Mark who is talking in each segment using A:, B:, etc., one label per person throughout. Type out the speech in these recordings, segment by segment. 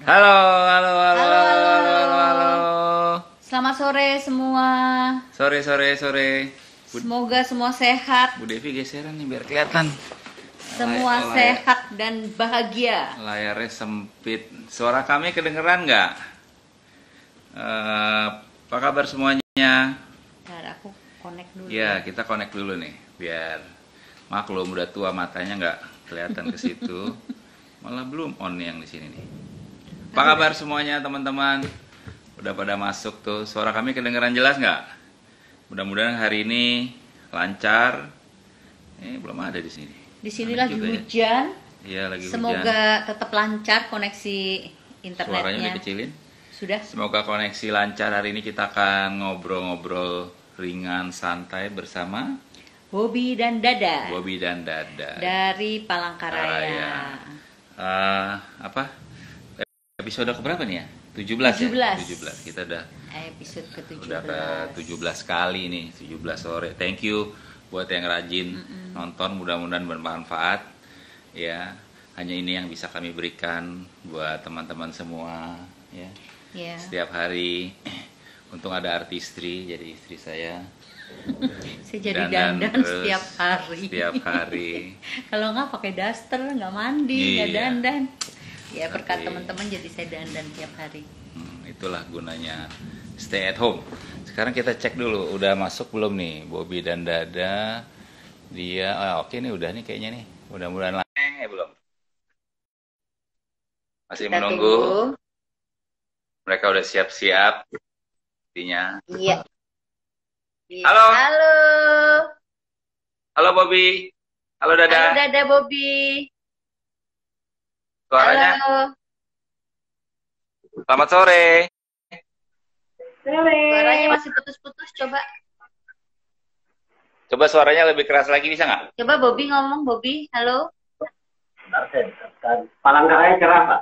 A: Halo, halo, halo,
B: Halo,
A: halo,
B: halo,
A: halo, halo, halo.
B: halo. Selamat sore semua.
A: Sore, sore, sore.
B: Semoga semua sehat,
A: Bu Devi geseran nih biar kelihatan.
B: semua sehat dan bahagia.
A: Layarnya sempit. Suara kami kedengeran nggak? Apa kabar semuanya?
B: Bentar, aku connect dulu
A: Ya,
B: ya.
A: kita connect dulu nih, biar maklum udah tua matanya nggak kelihatan ke situ. Malah belum on yang di sini nih. Apa kabar semuanya teman-teman? Udah pada masuk tuh. Suara kami kedengeran jelas nggak? Mudah-mudahan hari ini lancar. Belum ada di sini.
B: Di sini
A: Aneh
B: lagi
A: juga ya.
B: hujan.
A: Iya, lagi hujan.
B: Semoga tetap lancar koneksi
A: Suaranya
B: internetnya.
A: dikecilin.
B: Sudah?
A: Semoga koneksi lancar. Hari ini kita akan ngobrol-ngobrol ringan, santai bersama
B: Bobby dan Dada
A: Bobby dan Dada.
B: dari Palangkaraya.
A: Karaya. Apa? Episode keberapa nih ya? 17 ya? 17. Kita udah
B: Episode
A: udah ke
B: ke-17.
A: 17 kali nih, 17 sore. Thank you buat yang rajin nonton, mudah-mudahan bermanfaat. Ya, hanya ini yang bisa kami berikan buat teman-teman semua, ya.
B: Ya.
A: Setiap hari untung ada artistri, jadi istri saya
B: Saya jadi
A: dandan
B: dandan
A: terus
B: setiap hari.
A: Setiap hari.
B: Kalau nggak pakai daster, nggak mandi, nggak
A: Iya.
B: dandan. Ya berkat
A: Tapi-
B: teman-teman jadi saya dandan tiap hari.
A: Itulah gunanya stay at home. Sekarang kita cek dulu, udah masuk belum nih Bobby dan Dada? Dia, oke nih udah nih kayaknya nih. Mudah-mudahan belum. Masih
B: Kita
A: menunggu.
B: tunggu.
A: Mereka udah siap-siap. Artinya.
B: Iya. Iya.
A: Halo.
B: Halo.
A: Halo Bobby. Halo Dada.
B: Halo Dada Bobby.
A: Suaranya.
B: Halo.
A: Selamat sore.
B: Suaranya masih putus-putus. Coba
A: Coba suaranya lebih keras lagi bisa nggak?
B: coba Bobby ngomong Bobby. Halo.
C: Palangkaraya cerah, Pak.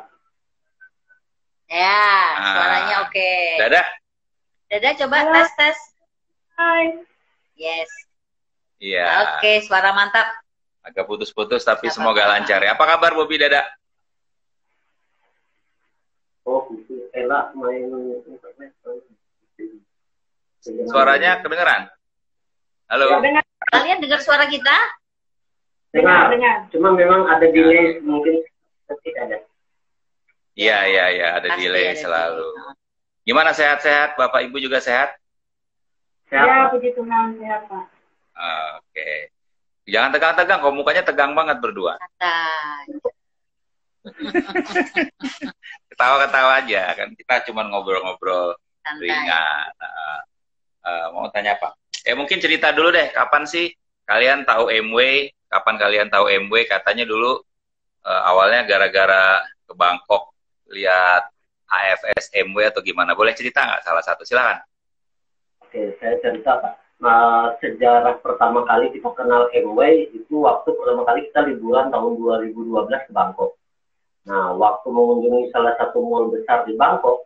B: Ya, suaranya oke.
A: Dada.
B: Dada coba
C: Halo.
B: tes.
C: Hai.
B: Yes.
A: Iya.
B: Oke, suara mantap.
A: Agak putus-putus tapi
B: Nggak
A: semoga
B: apa-apa.
A: lancar ya. Apa kabar Bobby Dada?
C: Oh, gitu. Enak main internet.
A: Suaranya kedengeran? Halo.
C: Ya, dengar.
B: Kalian dengar suara kita?
C: Dengar. Cuma memang ada delay mungkin tidak ada.
A: Iya, ada
B: Pasti
A: delay
B: ada
A: selalu.
B: delay.
A: Gimana sehat-sehat? Bapak Ibu juga sehat?
C: Sehat,
D: Ya,
C: Pak.
D: puji Tuhan, sehat, Pak.
A: Oke. Jangan tegang-tegang, kok mukanya tegang banget berdua.
B: Santai.
A: Ketawa-ketawa aja, kan kita cuma ngobrol-ngobrol
B: Santai.
A: ringan. Mau tanya apa? Mungkin cerita dulu deh, kapan sih kalian tahu MW? Kapan kalian tahu MW? Katanya dulu awalnya gara-gara ke Bangkok lihat AFS MW atau gimana? Boleh cerita nggak? Salah satu, silakan.
C: Oke, saya cerita, Pak. Nah, sejarah pertama kali kita kenal MW itu waktu pertama kali kita liburan tahun 2012 ke Bangkok. Nah, waktu mengunjungi salah satu mall besar di Bangkok,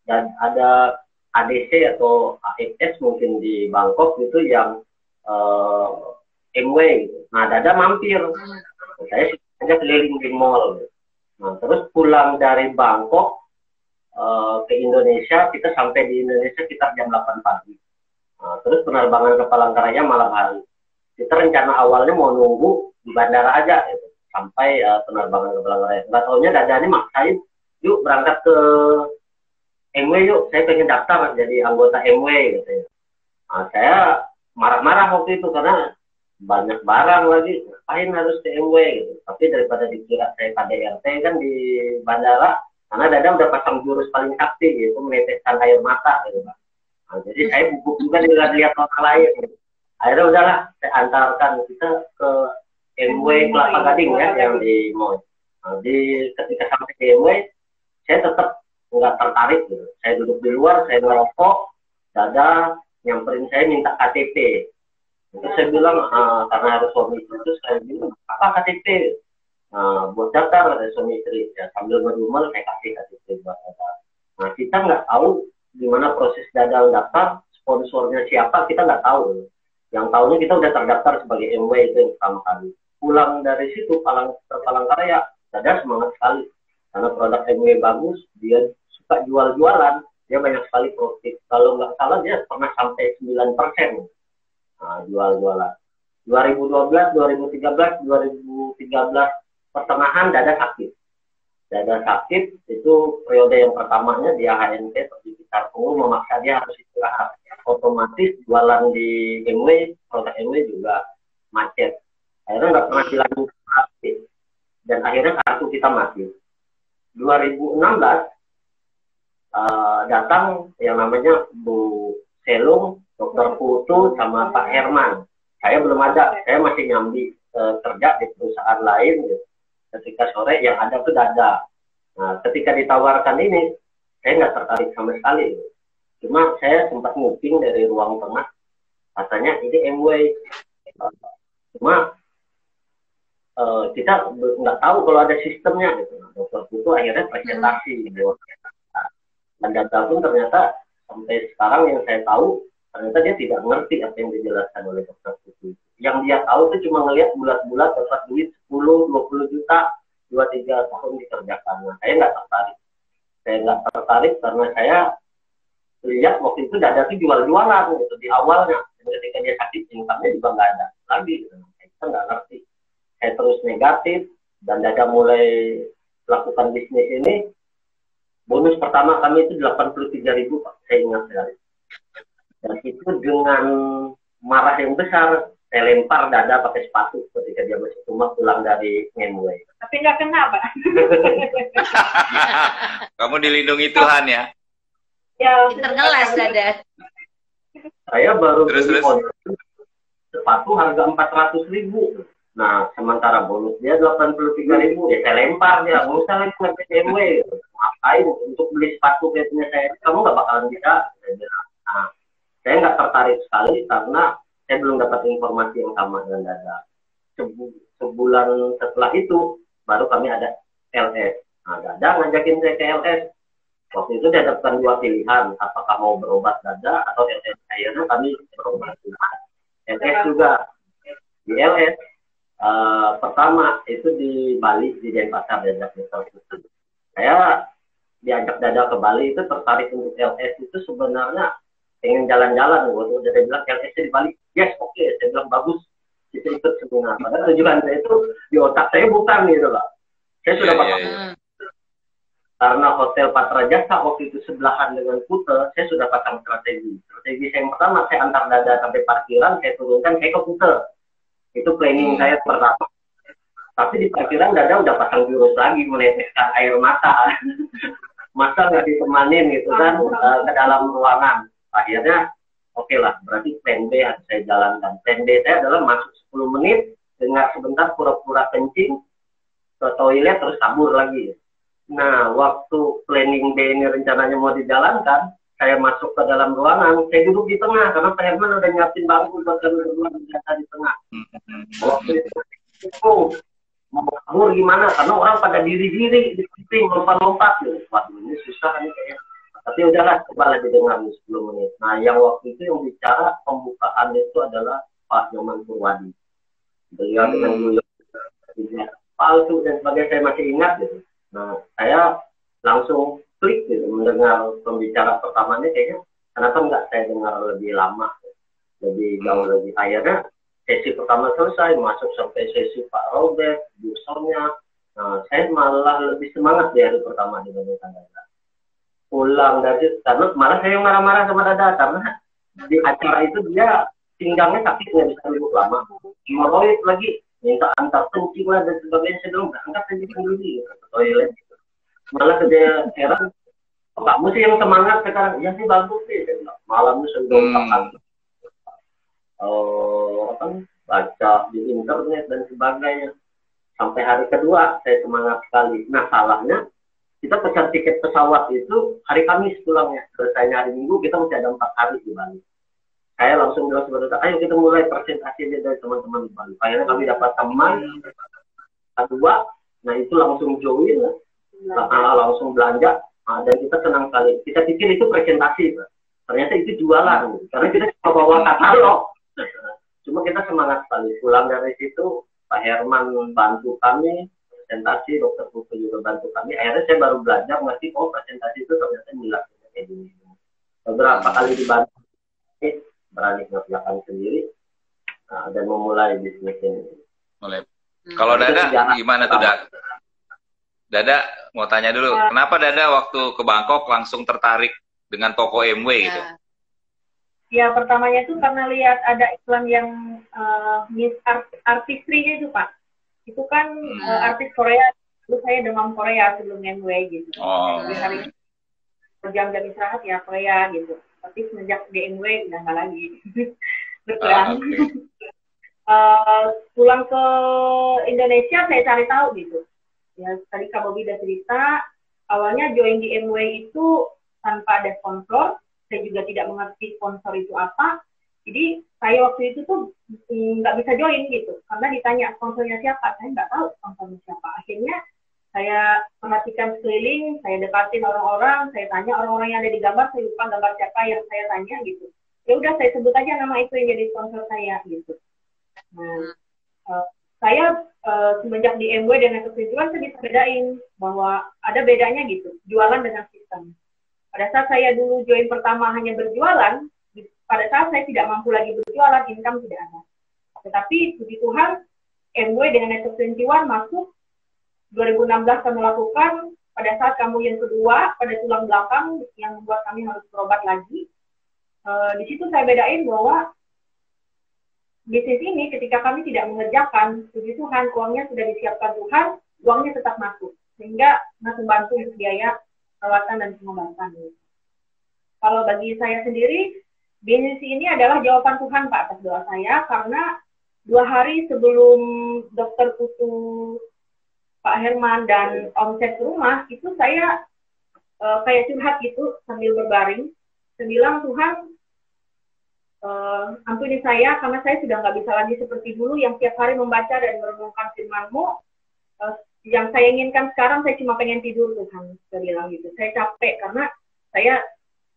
C: dan ada ADC atau AFS mungkin di Bangkok itu yang MW gitu. Nah, Dada mampir. Saya aja keliling di mall. Nah, terus pulang dari Bangkok ke Indonesia, kita sampai di Indonesia sekitar jam 8 pagi. Nah, terus penerbangan ke Palangkaraya malam hari. Kita rencana awalnya mau nunggu di bandara aja gitu, sampai penerbangan ke Palangkaraya. Nggak taunya Dada ini maksain, yuk berangkat ke MW yuk, saya pengen daftar jadi anggota MW gitu ya. Nah, saya marah-marah waktu itu karena banyak barang lagi, ngapain harus ke MW gitu. Tapi daripada dikira saya KDRT kan di bandara, karena Dada udah pasang jurus paling sakti yaitu meneteskan air mata gitu Pak. Nah, jadi saya gugup juga lihat orang lain gitu. Akhirnya udahlah, saya antarkan kita ke MW Kelapa Gading ya, yang di mall. Nah, ketika sampai di MW, saya tetap nggak tertarik gitu. Saya duduk di luar, saya ngerokok, Dada nyamperin saya minta KTP. Terus saya bilang, karena harus suami istri, terus saya bilang, apa KTP? Buat daftar, ada suami istri. Ya, sambil ngedumel, saya kasih KTP buat Dada. Nah, kita nggak tahu gimana proses Dada daftar, sponsornya siapa, kita nggak tahu. Yang tahunya kita udah terdaftar sebagai MW itu yang pertama kali. Pulang dari situ, Palangkaraya, Dada semangat sekali. Karena produk MW bagus, dia suka jual-jualan, dia banyak sekali profit. Kalau nggak salah dia pernah sampai 9%. Nah, jual-jualan. 2012, 2013, 2013 pertengahan Dada sakit. Dada sakit itu periode yang pertamanya dia HNT seperti gitar punggung memaksa dia harus istirahat. Otomatis jualan di MW, produk MW juga macet. Akhirnya nggak pernah dilanjutkan dan akhirnya kartu kita mati. 2016 datang yang namanya Bu Selung, Dr. Putu, sama Pak Herman. Saya belum ada, saya masih nyambi kerja di perusahaan lain. Gitu. Ketika sore yang ada tuh Dada. Nah, ketika ditawarkan ini, saya nggak tertarik sama sekali. Cuma saya sempat nguping dari ruang tengah, katanya ini MW. Cuma kita nggak tahu kalau ada sistemnya. Gitu. Dokter Putu akhirnya presentasi. Gitu. Dan Dada pun ternyata sampai sekarang yang saya tahu, ternyata dia tidak mengerti apa yang dijelaskan oleh Dokter Putu. Yang dia tahu itu cuma ngelihat bulat-bulat dapat duit 10-20 juta 2-3 tahun dikerjakan. Nah, saya nggak tertarik. Saya nggak tertarik karena saya lihat waktu itu Dada itu jual-jualan gitu di awalnya. Dan ketika dia sakit, income-nya juga nggak ada lagi. Gitu. Saya nggak ngerti. Saya terus negatif dan Dada mulai lakukan bisnis ini. Bonus pertama kami itu 83.000, Pak. Saya ingat sekali. Dan itu dengan marah yang besar, saya lempar Dada pakai sepatu ketika dia masih rumah pulang dari Ngemwe.
D: Tapi nggak kena, Pak.
A: Kamu dilindungi Tuhan ya.
D: Ya,
B: Tergelas Dada.
C: Saya baru
A: Terus.
C: sepatu harga 400.000. Nah, sementara bonus dia 83.000, ya saya lempar dia. Nggak usah lagi ke Ngemwe. Ngapain untuk beli sepatu kayak punya saya? Kamu nggak bakalan bisa. Nah, saya nggak tertarik sekali karena saya belum dapat informasi yang sama dengan Dada. Sebulan setelah itu baru kami ada LS. Nah, Dada ngajakin saya ke LS. Waktu itu dia dapatkan 2 pilihan, apakah mau berobat Dada atau LS. Akhirnya kami berobat LS juga. Di LS pertama itu di Bali, di Denpasar, diajak Dokter. Saya diajak Dada ke Bali itu tertarik untuk LS itu sebenarnya pengen jalan-jalan. Waktu dia bilang LS di Bali, yes, oke. Saya bilang bagus, kita ikut seminar. Padahal tujuan saya itu di otak saya bukan gitu loh. Saya sudah karena Hotel Patra Jasa waktu itu sebelahan dengan Kuta, saya sudah pasang strategi. Strategi saya yang pertama, saya antar Dada sampai parkiran, saya turunkan, saya ke Kuta. Itu planning saya pertama. Tapi di parkiran Dada udah pasang jurus lagi, meneteskan air mata. Masa nggak ditemanin gitu kan, ke dalam ruangan. Akhirnya, oke lah, berarti plan B harus saya jalankan. Plan B saya adalah masuk 10 menit, dengar sebentar pura-pura kencing, ke toilet, terus kabur lagi. Nah, waktu planning B ini rencananya mau dijalankan, saya masuk ke dalam ruangan, saya duduk di tengah, karena Pak Herman udah nyiapin bangku buat kami berdua di tengah. Waktu itu, mau kabur gimana? Karena orang pada diri-diri, di samping, lompat-lompat. Waduh, ini susah nih kayaknya. Tapi udahlah, coba lagi dengar 10 menit. Nah, yang waktu itu yang bicara pembukaan itu adalah Pak Nyoman Purwadi. Beliau dengan beliau palsu dan sebagainya, saya masih ingat gitu. Nah, saya langsung klik gitu mendengar pembicara pertamanya, kayaknya kenapa nggak saya dengar lebih lama, lebih jauh lagi. Akhirnya sesi pertama selesai, masuk sampai sesi Pak Robert, Busonnya. Nah, saya malah lebih semangat di hari pertama dibandingkan Dada. Pulang dari, karena malah saya yang marah-marah sama Dada, karena di acara itu dia pinggangnya sakit, nggak bisa duduk lama. Hemoroid lagi, minta antar kencing lah dan sebagainya. Saya bilang, angkat aja dulu ke toilet. Malah dia heran, kamu sih yang semangat sekarang. Ya sih bagus sih. Malamnya sudah baca di internet dan sebagainya. Sampai hari kedua saya semangat sekali. Nah, salahnya kita pesan tiket pesawat itu hari Kamis pulangnya. Selesainya hari Minggu, kita masih ada 4 hari di Bali. Saya langsung bilang sebenarnya, ayo kita mulai presentasi dari teman-teman di Bali. Akhirnya kami dapat teman kedua, nah itu langsung join, langsung belanja, dan kita senang sekali. Kita pikir itu presentasi, ternyata itu jualan, karena kita cuma bawa katalog. Cuma kita semangat sekali. Pulang dari situ, Pak Herman bantu kami, presentasi, dokter Putu juga bantu kami. Akhirnya saya baru belajar ngerti, oh presentasi itu ternyata dilakukan kayak gini. Beberapa kali dibantu, berani ngerjakan sendiri, dan memulai bisnis ini.
A: Mulai. Kalau Dada gimana tuh, Dada mau tanya dulu, kenapa Dada waktu ke Bangkok langsung tertarik dengan toko MW gitu?
D: Ya, pertamanya itu karena lihat ada iklan yang Miss Artistry itu, Pak. Itu kan artis Korea, itu saya demam Korea sebelum MW gitu. Jadi hari jam-jam istirahat ya Korea gitu. Tapi semenjak di MW udah nggak lagi. Berkurang. Pulang ke Indonesia saya cari tahu gitu. Ya, tadi Kak Bobby udah cerita, awalnya join di MW itu tanpa ada sponsor, saya juga tidak mengerti sponsor itu apa, jadi saya waktu itu tuh nggak bisa join gitu, karena ditanya sponsornya siapa, saya nggak tahu sponsornya siapa. Akhirnya saya perhatikan sekeliling, saya dekatin orang-orang, saya tanya orang-orang yang ada di gambar, saya lupa gambar siapa yang saya tanya gitu. Ya udah saya sebut aja nama itu yang jadi sponsor saya gitu. Nah, saya semenjak di MW dan Network Tujuan saya bisa bedain bahwa ada bedanya gitu, jualan dengan sistem. Pada saat saya dulu join pertama hanya berjualan, pada saat saya tidak mampu lagi berjualan, income tidak ada. Tetapi puji Tuhan, MW dengan Network 21 masuk 2016 kami lakukan, pada saat kamu yang kedua, pada tulang belakang yang membuat kami harus berobat lagi. Di situ saya bedain bahwa bisnis ini ketika kami tidak mengerjakan, puji Tuhan, uangnya sudah disiapkan Tuhan, uangnya tetap masuk. Sehingga masih membantu untuk biaya perawatan dan pengobatan. Kalau bagi saya sendiri, bisnis ini adalah jawaban Tuhan, Pak, atas doa saya, karena 2 hari sebelum dokter Putu, Pak Herman, dan omset rumah, itu saya kayak curhat gitu, sambil berbaring. Saya bilang, Tuhan, ampuni saya, karena saya sudah nggak bisa lagi seperti dulu, yang tiap hari membaca dan merenungkan firman-Mu. Yang saya inginkan sekarang, saya cuma pengen tidur, Tuhan. Saya bilang gitu. Saya capek, karena saya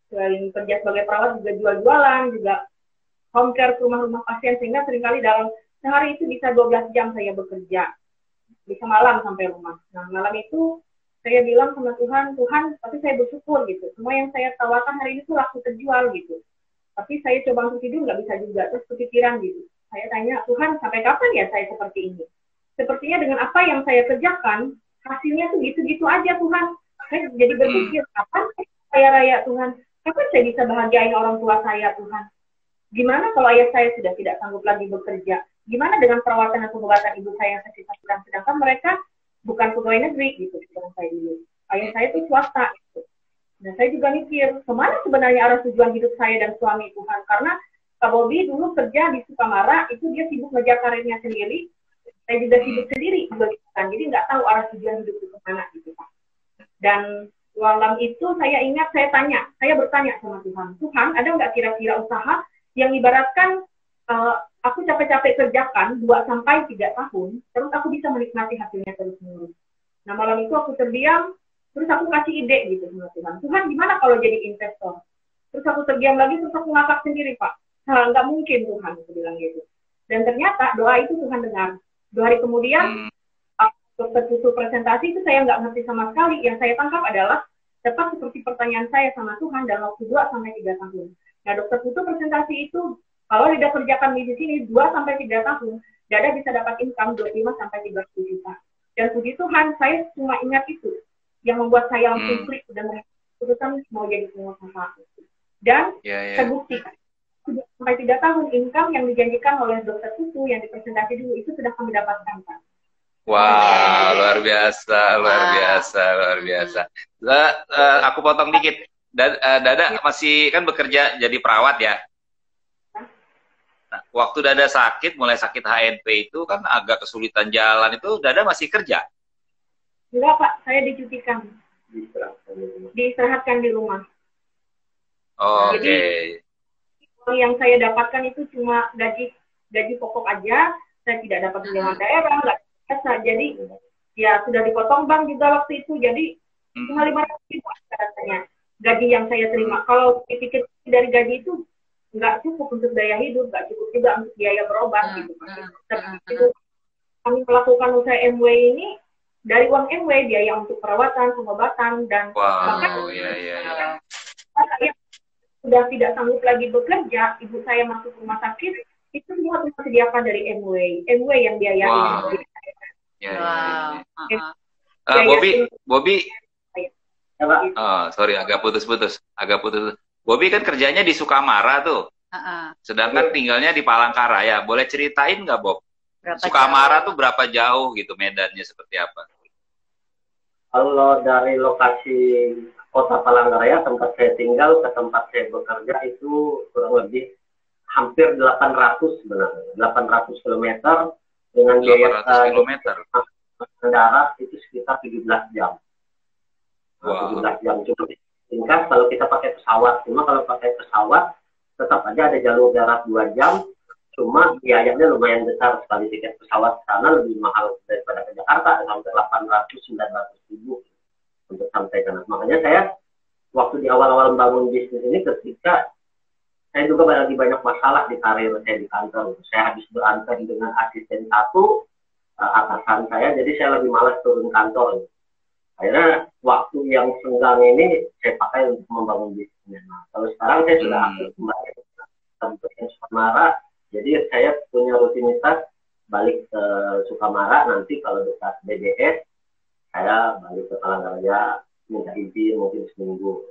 D: selain kerja sebagai perawat, juga jual-jualan, juga home care ke rumah-rumah pasien, sehingga seringkali dalam sehari itu bisa 12 jam saya bekerja. Bisa malam sampai rumah. Nah, malam itu saya bilang sama Tuhan, Tuhan, tapi saya bersyukur gitu. Semua yang saya tawarkan hari ini tuh laku terjual gitu. Tapi saya coba untuk tidur nggak bisa juga, terus kepikiran gitu. Saya tanya, Tuhan, sampai kapan ya saya seperti ini? Sepertinya dengan apa yang saya kerjakan, hasilnya tuh gitu-gitu aja, Tuhan. Saya jadi berpikir, kapan saya raya, Tuhan? Kapan saya bisa bahagiain orang tua saya, Tuhan? Gimana kalau ayah saya sudah tidak sanggup lagi bekerja? Gimana dengan perawatan dan pengobatan ibu saya yang sakit sedang-sedangkan mereka bukan pegawai negeri, gitu, seperti saya dulu. Ayah saya tuh swasta, gitu. Dan saya juga mikir, kemana sebenarnya arah tujuan hidup saya dan suami, Tuhan? Karena Kak Bobby dulu kerja di Sukamara, itu dia sibuk ngejar karirnya sendiri, saya juga sibuk sendiri, jadi nggak tahu arah tujuan hidup itu kemana, gitu Pak. Dan malam itu saya ingat, saya bertanya sama Tuhan, Tuhan, ada nggak kira-kira usaha yang ibaratkan aku capek-capek kerjakan 2-3 tahun, terus aku bisa menikmati hasilnya terus-menerus. Nah, malam itu aku terdiam, terus aku kasih ide gitu sama Tuhan. Tuhan, gimana kalau jadi investor? Terus aku terdiam lagi, terus aku ngakak sendiri, Pak. Nggak mungkin, Tuhan, aku bilang gitu. Dan ternyata doa itu Tuhan dengar. 2 hari kemudian, dokter Putu presentasi itu saya nggak ngerti sama sekali. Yang saya tangkap adalah tepat seperti pertanyaan saya sama Tuhan dalam waktu 2-3 tahun. Nah, dokter Putu presentasi itu, kalau tidak kerjakan di sini 2-3 tahun, Dada bisa dapat income 25-30 juta. Dan puji Tuhan, saya cuma ingat itu yang membuat saya langsung klik dan keputusan mau jadi pengusaha. Dan terbukti 2-3 tahun income yang dijanjikan oleh dokter Putu yang dipresentasi dulu itu sudah kami dapatkan, Pak.
A: Wow, luar biasa, luar biasa, luar biasa. Aku potong dikit. Dada masih kan bekerja jadi perawat ya. Nah, waktu Dada sakit, mulai sakit HNP itu kan agak kesulitan jalan itu, Dada masih kerja?
D: Enggak, Pak, saya dicutikan. Diistirahatkan di rumah.
A: Oke.
D: Jadi yang saya dapatkan itu cuma gaji pokok aja, saya tidak dapat tunjangan daerah, nggak biasa. Jadi ya sudah dipotong bank juga waktu itu, jadi cuma 500.000 rasanya gaji yang saya terima. Kalau dipikir dari gaji itu nggak cukup untuk daya hidup, nggak cukup juga untuk biaya berobat gitu. Tapi kami melakukan usaha MW ini dari uang MW, biaya untuk perawatan, pengobatan, dan bahkan
A: Wow, ya.
D: saya sudah tidak sanggup lagi bekerja, ibu saya masuk rumah sakit, itu semua disediakan dari MW yang biayain.
A: Wow. Ya. Bobby,
C: Ya, Pak.
A: sorry agak putus-putus. Bobby kan kerjanya di Sukamara tuh, sedangkan tinggalnya di Palangkaraya. Boleh ceritain nggak, Bob? Sukamara tuh berapa jauh gitu, medannya seperti apa?
C: Kalau dari lokasi kota Palangkaraya tempat saya tinggal ke tempat saya bekerja itu kurang lebih hampir 800 sebenarnya, 800 km dengan biaya
A: 800 km.
C: darat itu sekitar 17 jam. Nah, 17 jam cuma singkat kalau kita pakai pesawat. Cuma kalau pakai pesawat tetap aja ada jalur darat 2 jam. Cuma biayanya lumayan besar sekali, tiket pesawat sana lebih mahal daripada ke Jakarta, sampai 800-900 ribu untuk sampai ke sana. Makanya saya waktu di awal-awal membangun bisnis ini, ketika saya juga lagi banyak masalah di karir saya di kantor. Saya habis berantem dengan asisten satu atasan saya, jadi saya lebih malas turun kantor. Akhirnya waktu yang senggang ini saya pakai untuk membangun bisnisnya. Nah, kalau sekarang saya sudah aktif kembali ke Sukamara. Jadi saya punya rutinitas balik ke Sukamara, nanti kalau dekat BDS, saya balik ke Palangkaraya, minta izin mungkin seminggu.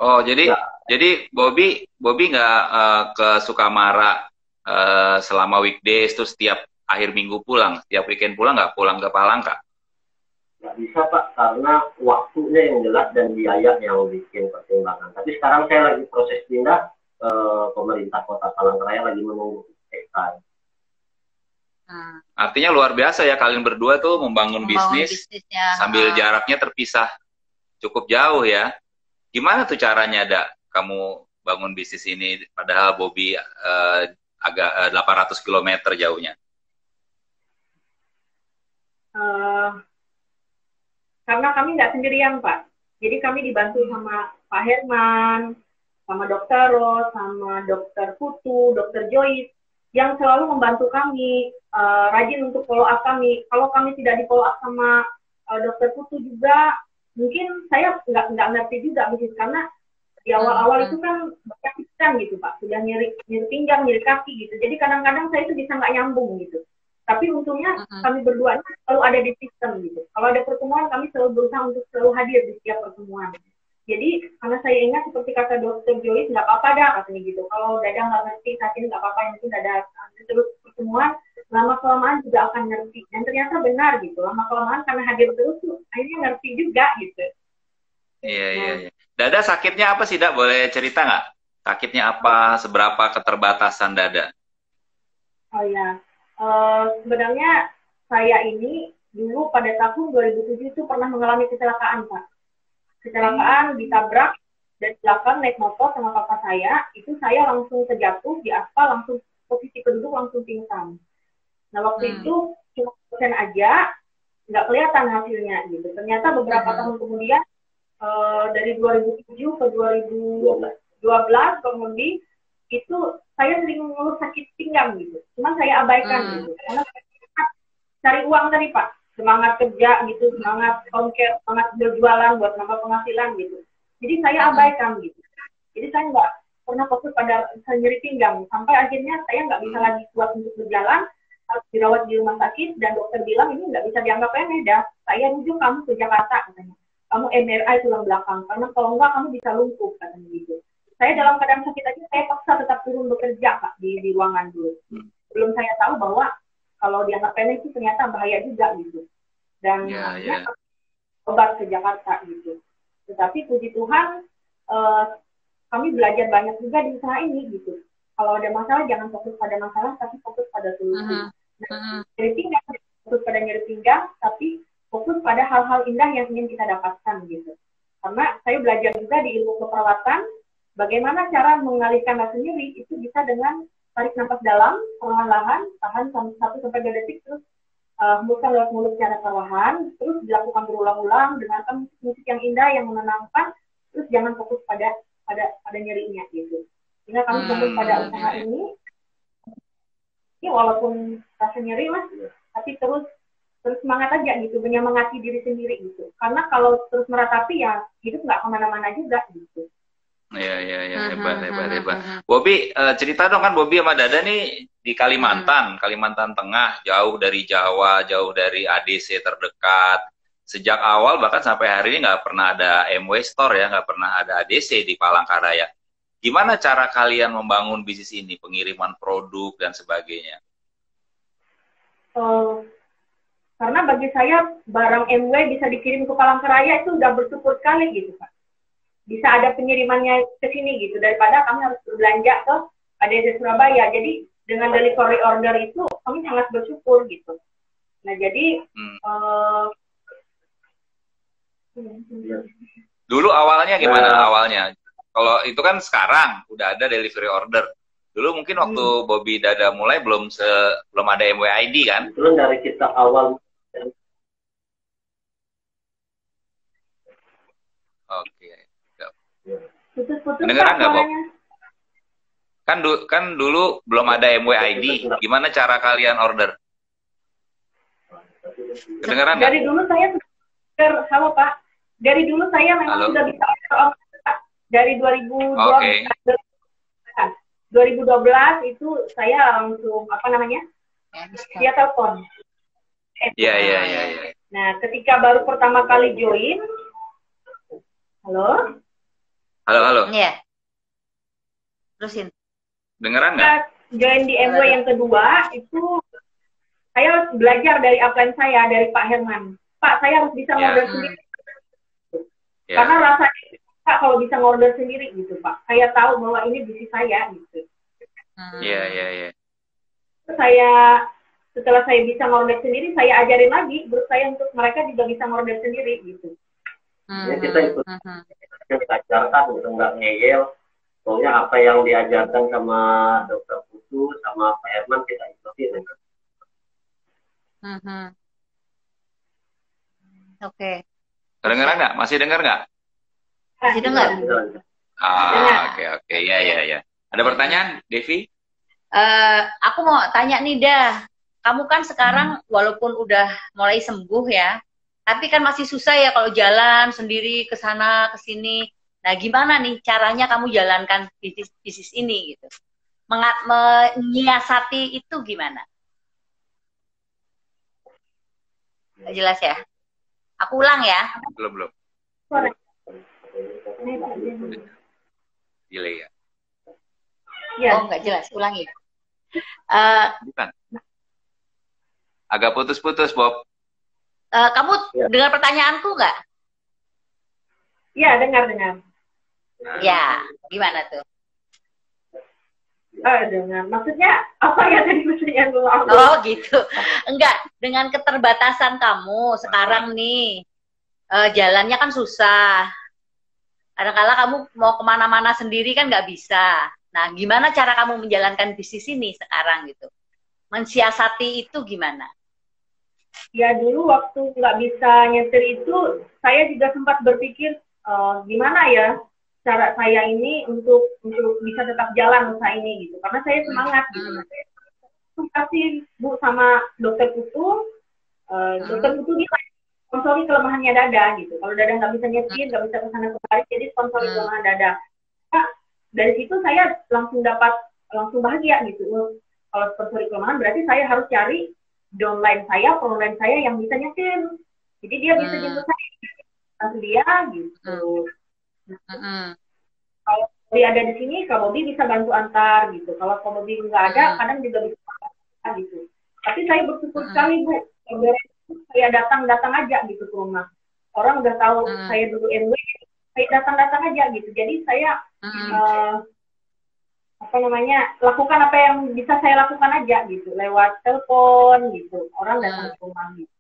A: Oh, jadi Bobby nggak ke Sukamara selama weekdays, terus setiap akhir minggu pulang, setiap weekend pulang, nggak pulang ke Palangka?
C: Nggak bisa, Pak, karena waktunya yang jelas dan biaya yang bikin pertimbangan. Tapi sekarang saya lagi proses pindah, pemerintah kota Palangkaraya lagi menunggu SK.
A: Artinya luar biasa ya kalian berdua tuh membangun bisnis sambil jaraknya terpisah cukup jauh ya. Gimana tuh caranya, kamu bangun bisnis ini padahal Bobby agak 800 km jauhnya?
D: Karena kami nggak sendirian, Pak. Jadi kami dibantu sama Pak Herman, sama Dokter Ros, sama Dokter Putu, Dokter Joyce, yang selalu membantu kami, rajin untuk follow up kami. Kalau kami tidak di follow up sama Dokter Putu juga, mungkin saya nggak ngerti juga, mungkin karena di awal-awal itu kan banyak pikiran gitu, Pak. Sudah nyeri pinggang, nyeri kaki gitu. Jadi kadang-kadang saya itu bisa nggak nyambung gitu. Tapi untungnya kami berdua selalu ada di sistem gitu. Kalau ada pertemuan, kami selalu berusaha untuk selalu hadir di setiap pertemuan. Jadi karena saya ingat seperti kata Dokter Joyce, nggak apa-apa dah katanya gitu. Kalau Dada nggak ngerti saat ini nggak apa-apa, yang penting Dada terus pertemuan, lama kelamaan juga akan ngerti. Dan ternyata benar gitu. Lama kelamaan karena hadir terus tuh akhirnya ngerti juga gitu.
A: Iya. Dada sakitnya apa sih, Dak? Boleh cerita nggak? Sakitnya apa? Seberapa keterbatasan Dada?
D: Oh ya, sebenarnya saya ini dulu pada tahun 2007 itu pernah mengalami kecelakaan, Pak. Kecelakaan, ditabrak dari belakang naik motor sama papa saya, itu saya langsung terjatuh di aspal, langsung posisi keduduk langsung pingsan. Nah waktu itu cuma persen aja, nggak kelihatan hasilnya gitu. Ternyata beberapa tahun kemudian, dari 2007 ke 2012 kemudian, itu saya sering mengeluh sakit pinggang gitu. Cuman saya abaikan gitu. Karena saya cari uang tadi, Pak. Semangat kerja gitu, semangat konker, semangat berjualan buat nambah penghasilan gitu. Jadi saya abaikan gitu. Jadi saya nggak pernah fokus pada nyeri pinggang. Sampai akhirnya saya nggak bisa lagi kuat untuk berjalan, harus dirawat di rumah sakit, dan dokter bilang ini nggak bisa dianggap remeh dah. Saya rujuk kamu ke Jakarta katanya. Kamu MRI tulang belakang, karena kalau enggak kamu bisa lumpuh katanya gitu. Saya dalam keadaan sakit aja, saya paksa tetap turun bekerja, Pak, di ruangan dulu. Belum saya tahu bahwa kalau dianggap remeh itu ternyata bahaya juga gitu. Dan akhirnya obat ke Jakarta gitu. Tetapi puji Tuhan, kami belajar banyak juga di usaha ini gitu. Kalau ada masalah jangan fokus pada masalah, tapi fokus pada solusi. Nyeri pinggang, fokus pada nyeri pinggang, tapi fokus pada hal-hal indah yang ingin kita dapatkan gitu. Karena saya belajar juga di ilmu keperawatan, bagaimana cara mengalihkan rasa nyeri itu bisa dengan tarik nafas dalam, perlahan-lahan, tahan 1-2 detik, terus hembuskan lewat mulut secara perlahan, terus dilakukan berulang-ulang, dengarkan musik yang indah, yang menenangkan, terus jangan fokus pada nyerinya gitu. Sehingga kami fokus pada usaha ini walaupun rasa nyeri mas, tapi terus terus semangat aja gitu, menyemangati diri sendiri gitu. Karena kalau terus meratapi ya hidup nggak kemana-mana juga gitu.
A: Ya, hebat. Bobby, cerita dong, kan Bobby sama Dada nih di Kalimantan Tengah, jauh dari Jawa, jauh dari ADC terdekat. Sejak awal bahkan sampai hari ini nggak pernah ada MW Store ya, nggak pernah ada ADC di Palangkaraya. Gimana cara kalian membangun bisnis ini, pengiriman produk dan sebagainya?
D: Karena bagi saya barang MW bisa dikirim ke Palangkaraya itu udah bersyukur sekali gitu Pak. Bisa ada pengirimannya ke sini gitu, daripada kami harus berbelanja ke ADC Surabaya. Jadi dengan delivery order itu kami sangat bersyukur gitu. Nah jadi
A: dulu awalnya gimana awalnya? Kalau itu kan sekarang udah ada delivery order. Dulu mungkin waktu Bobby Dada mulai belum ada MWID kan?
C: Itu dari kita awal.
A: Oke.
D: Putus-putus
A: Kedengeran nggak, Bob?
D: suaranya.
A: Kan dulu belum ada MWID. Gimana cara kalian order? Kedengeran nggak?
D: Dari dulu saya halo Pak. Dari dulu saya memang sudah bisa order Pak. Dari 2012.
A: Oke.
D: 2012 itu saya langsung via telepon.
A: Iya.
D: Nah, ketika baru pertama kali join, halo.
B: Iya. Terusin.
A: Dengeran nggak?
D: Join di MW yang kedua itu saya belajar dari upline saya, dari Pak Herman. Pak, saya harus bisa ngorder sendiri. Karena rasanya Pak kalau bisa ngorder sendiri gitu Pak. Saya tahu bahwa ini bisnis saya gitu.
A: Iya.
D: Setelah saya bisa ngorder sendiri, saya ajarin lagi grup saya untuk mereka juga bisa ngorder sendiri gitu.
C: Ya kita ikut kita ajarkan gitu, nggak ngeyel. Soalnya apa yang diajarkan sama Dokter Putu sama Pak Herman kita ikutin.
B: Oke.
A: Kedengeran nggak? Masih dengar nggak?
B: Masih dengar.
A: Oke. Iya. Ada pertanyaan, Devi?
B: Aku mau tanya nih dah. Kamu kan sekarang walaupun udah mulai sembuh ya, tapi kan masih susah ya kalau jalan sendiri ke sana ke sini. Nah, gimana nih caranya kamu jalankan bisnis ini gitu? Menyiasati itu gimana? Nggak jelas ya? Aku ulang ya.
A: Belum. Delay ya?
B: Oh, nggak jelas. Ulangi.
A: Bukan. Agak putus-putus, Bob.
B: Kamu dengar pertanyaanku nggak?
D: Iya, dengar.
B: Ya, gimana tuh?
D: Dengar. Maksudnya apa ya tadi pertanyaan lu?
B: Oh gitu. Enggak, dengan keterbatasan kamu sekarang nih, jalannya kan susah. Kadang-kadang kamu mau kemana-mana sendiri kan nggak bisa. Nah, gimana cara kamu menjalankan bisnis ini sekarang gitu? Mensiasati itu gimana?
D: Ya dulu waktu nggak bisa nyetir itu, saya juga sempat berpikir gimana ya cara saya ini untuk bisa tetap jalan usaha ini gitu. Karena saya semangat gitu. Terima kasih Bu sama Dokter Putu. Dokter Putu dia sponsori kelemahannya Dada gitu. Kalau Dada nggak bisa nyetir, nggak bisa kesana kemari, jadi sponsori kelemahan Dada. Nah, dari situ saya langsung bahagia gitu. Kalau sponsori kelemahan berarti saya harus cari downline saya, upline saya yang bisa nyetir. Jadi dia bisa jemput saya, bantu dia gitu. Kalau Bobby ada di sini, Kak Bobby bisa bantu antar gitu. Kalau Kak Bobby nggak ada, kadang juga bisa antar gitu. Tapi saya bersyukur sekali Bu, saya datang aja gitu ke rumah. Orang udah tahu saya dulu MW, saya datang aja gitu. Jadi saya lakukan apa yang bisa saya lakukan aja gitu, lewat telepon gitu. Orang datang ke rumah gitu.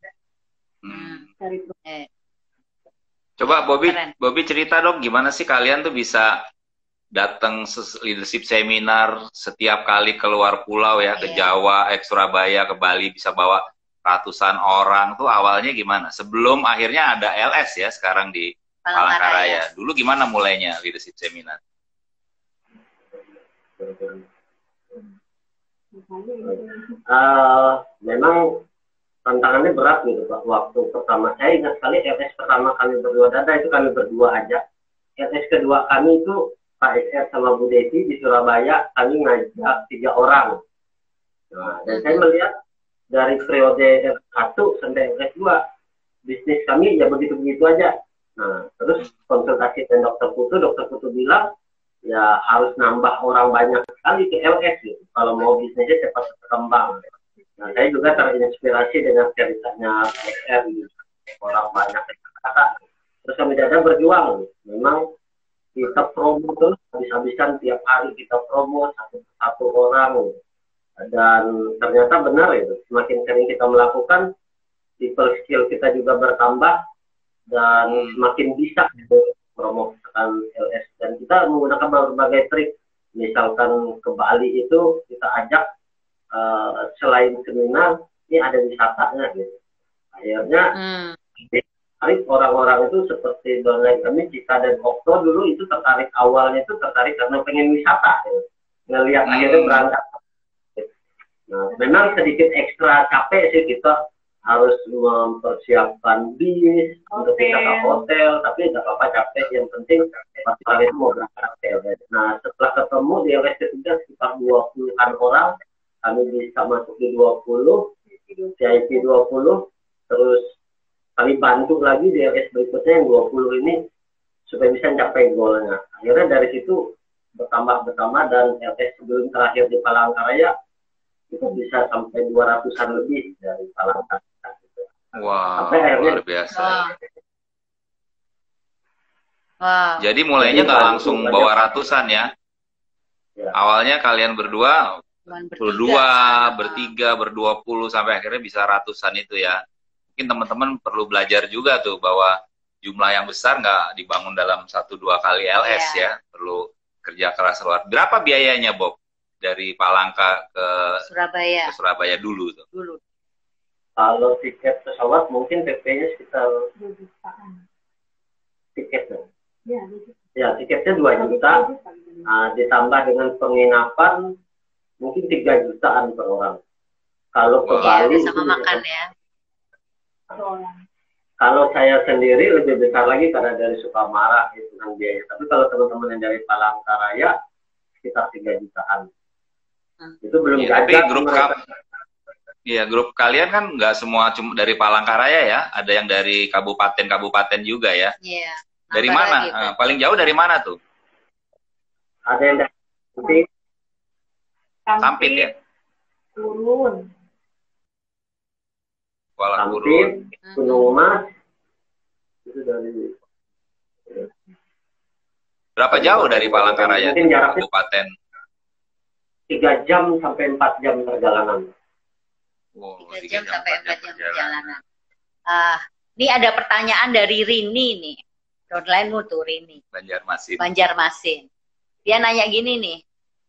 A: Coba Bobby cerita dong, gimana sih kalian tuh bisa datang leadership seminar setiap kali keluar pulau ya, ke Jawa, Surabaya, ke Bali, bisa bawa ratusan orang tuh awalnya gimana? Sebelum akhirnya ada LS ya sekarang di Palangkaraya. Dulu gimana mulainya leadership seminar?
C: Memang tantangannya berat gitu Pak. Waktu pertama saya ingat sekali LS pertama kami berdua dada itu kami berdua aja. LS kedua kami itu Pak SR sama Bu Desi di Surabaya, kami ngajak 3 orang. Nah, dan saya melihat dari periode LS1 sampai LS2 bisnis kami ya begitu-begitu aja. Nah, terus konsultasi dengan dokter Putu bilang ya harus nambah orang banyak sekali ke LS gitu kalau mau bisnisnya cepat berkembang. Nah, saya juga terinspirasi dengan ceritanya SR gitu. Orang banyak kata. Terus kami dada berjuang. Memang kita promo terus habis-habisan tiap hari kita promo satu orang. Dan ternyata benar itu. Semakin sering kita melakukan, people skill kita juga bertambah dan semakin bisa promosikan LS. Dan kita menggunakan berbagai trik. Misalkan ke Bali itu kita ajak selain seminar, ini ada wisatanya gitu. Akhirnya tertarik orang-orang itu seperti downline kami, Cika dan Okto dulu itu tertarik awalnya itu tertarik karena pengen wisata. Gitu. Ngelihat akhirnya berangkat. Nah, memang sedikit ekstra capek sih kita harus mempersiapkan bis untuk kita ke hotel, tapi nggak apa-apa capek, yang penting pas itu mau berangkat ke LS. Nah, setelah ketemu di LS ketiga sekitar 20-an orang, kami bisa masuk di 20, VIP 20, terus kami bantu lagi di LS berikutnya yang 20 ini supaya bisa mencapai goalnya. Akhirnya dari situ bertambah dan LS sebelum terakhir di Palangkaraya itu bisa sampai 200-an lebih dari Palangkaraya.
A: Wow,
C: sampai akhirnya
A: luar biasa.
B: Wow.
A: Jadi mulainya nggak langsung bawa ratusan ya? Awalnya kalian berdua, bertiga, ber-20 sampai akhirnya bisa ratusan itu ya. Mungkin teman-teman perlu belajar juga tuh bahwa jumlah yang besar nggak dibangun dalam 1-2 kali LS ya. Perlu kerja keras luar. Berapa biayanya Bob dari Palangka ke Surabaya dulu tuh?
C: Kalau tiket pesawat mungkin PP-nya sekitar
D: 2 jutaan.
C: tiketnya.
D: Ya,
C: Tiketnya 2 juta. Ditambah dengan penginapan mungkin 3 jutaan per orang. Kalau ke Bali
B: sama makan ya.
C: Kalau saya sendiri lebih besar lagi karena dari Sukamara itu kan biaya. Tapi kalau teman-teman yang dari Palangkaraya sekitar 3 jutaan. Itu belum
A: tapi grup kalian kan nggak semua cuma dari Palangkaraya ya, ada yang dari kabupaten-kabupaten juga ya.
B: Iya.
A: Dari mana? Paling jauh dari mana tuh?
C: Ada yang dari
A: Sampit ya.
D: Turun.
A: Kuala Kurun.
C: Gunung Mas. Itu dari.
A: Berapa jauh dari Palangkaraya?
C: Mungkin jaraknya
A: Kabupaten.
C: 3 jam sampai 4 jam perjalanan.
A: Wow,
B: 3 jam sampai 4 jam perjalanan. Ini ada pertanyaan dari Rini nih. Downline-mu tuh Rini. Banjarmasin. Dia nanya gini nih.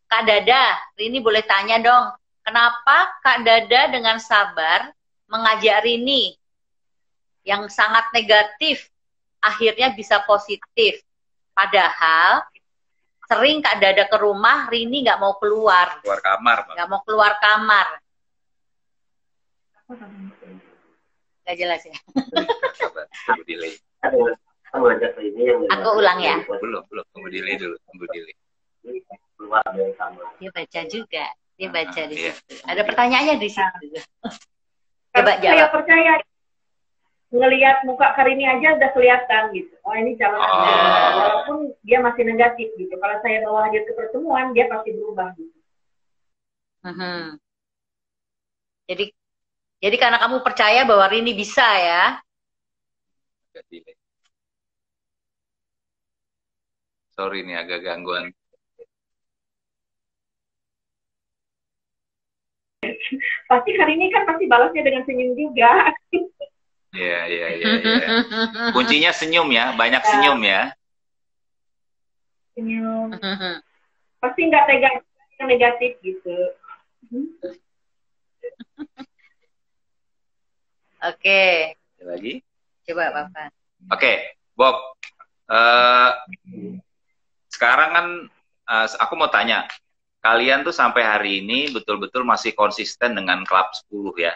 B: Kak Dada, Rini boleh tanya dong. Kenapa Kak Dada dengan sabar mengajak Rini yang sangat negatif akhirnya bisa positif? Padahal sering Kak Dada ke rumah, Rini nggak mau keluar. Nggak mau keluar kamar. Nggak jelas ya? Aku ulang ya?
A: Belum. Tunggu delay dulu.
C: Keluar dari kamar.
B: Dia baca juga. Dia baca di situ. Ada pertanyaannya di situ. Coba jawab.
D: Saya percaya ngelihat muka Karini aja udah kelihatan gitu. Oh ini calon walaupun dia masih negatif gitu. Kalau saya bawa dia ke pertemuan, dia pasti berubah gitu.
B: Jadi karena kamu percaya bahwa Rini bisa ya.
A: Sorry nih agak gangguan.
D: Pasti Karini kan pasti balasnya dengan senyum juga.
A: Iya. Kuncinya senyum ya, banyak senyum ya.
D: Senyum. Pasti nggak negatif gitu.
B: Oke.
A: Lagi?
B: Coba Bapak.
A: Oke, Bob. Sekarang kan aku mau tanya, kalian tuh sampai hari ini betul-betul masih konsisten dengan klub 10 ya?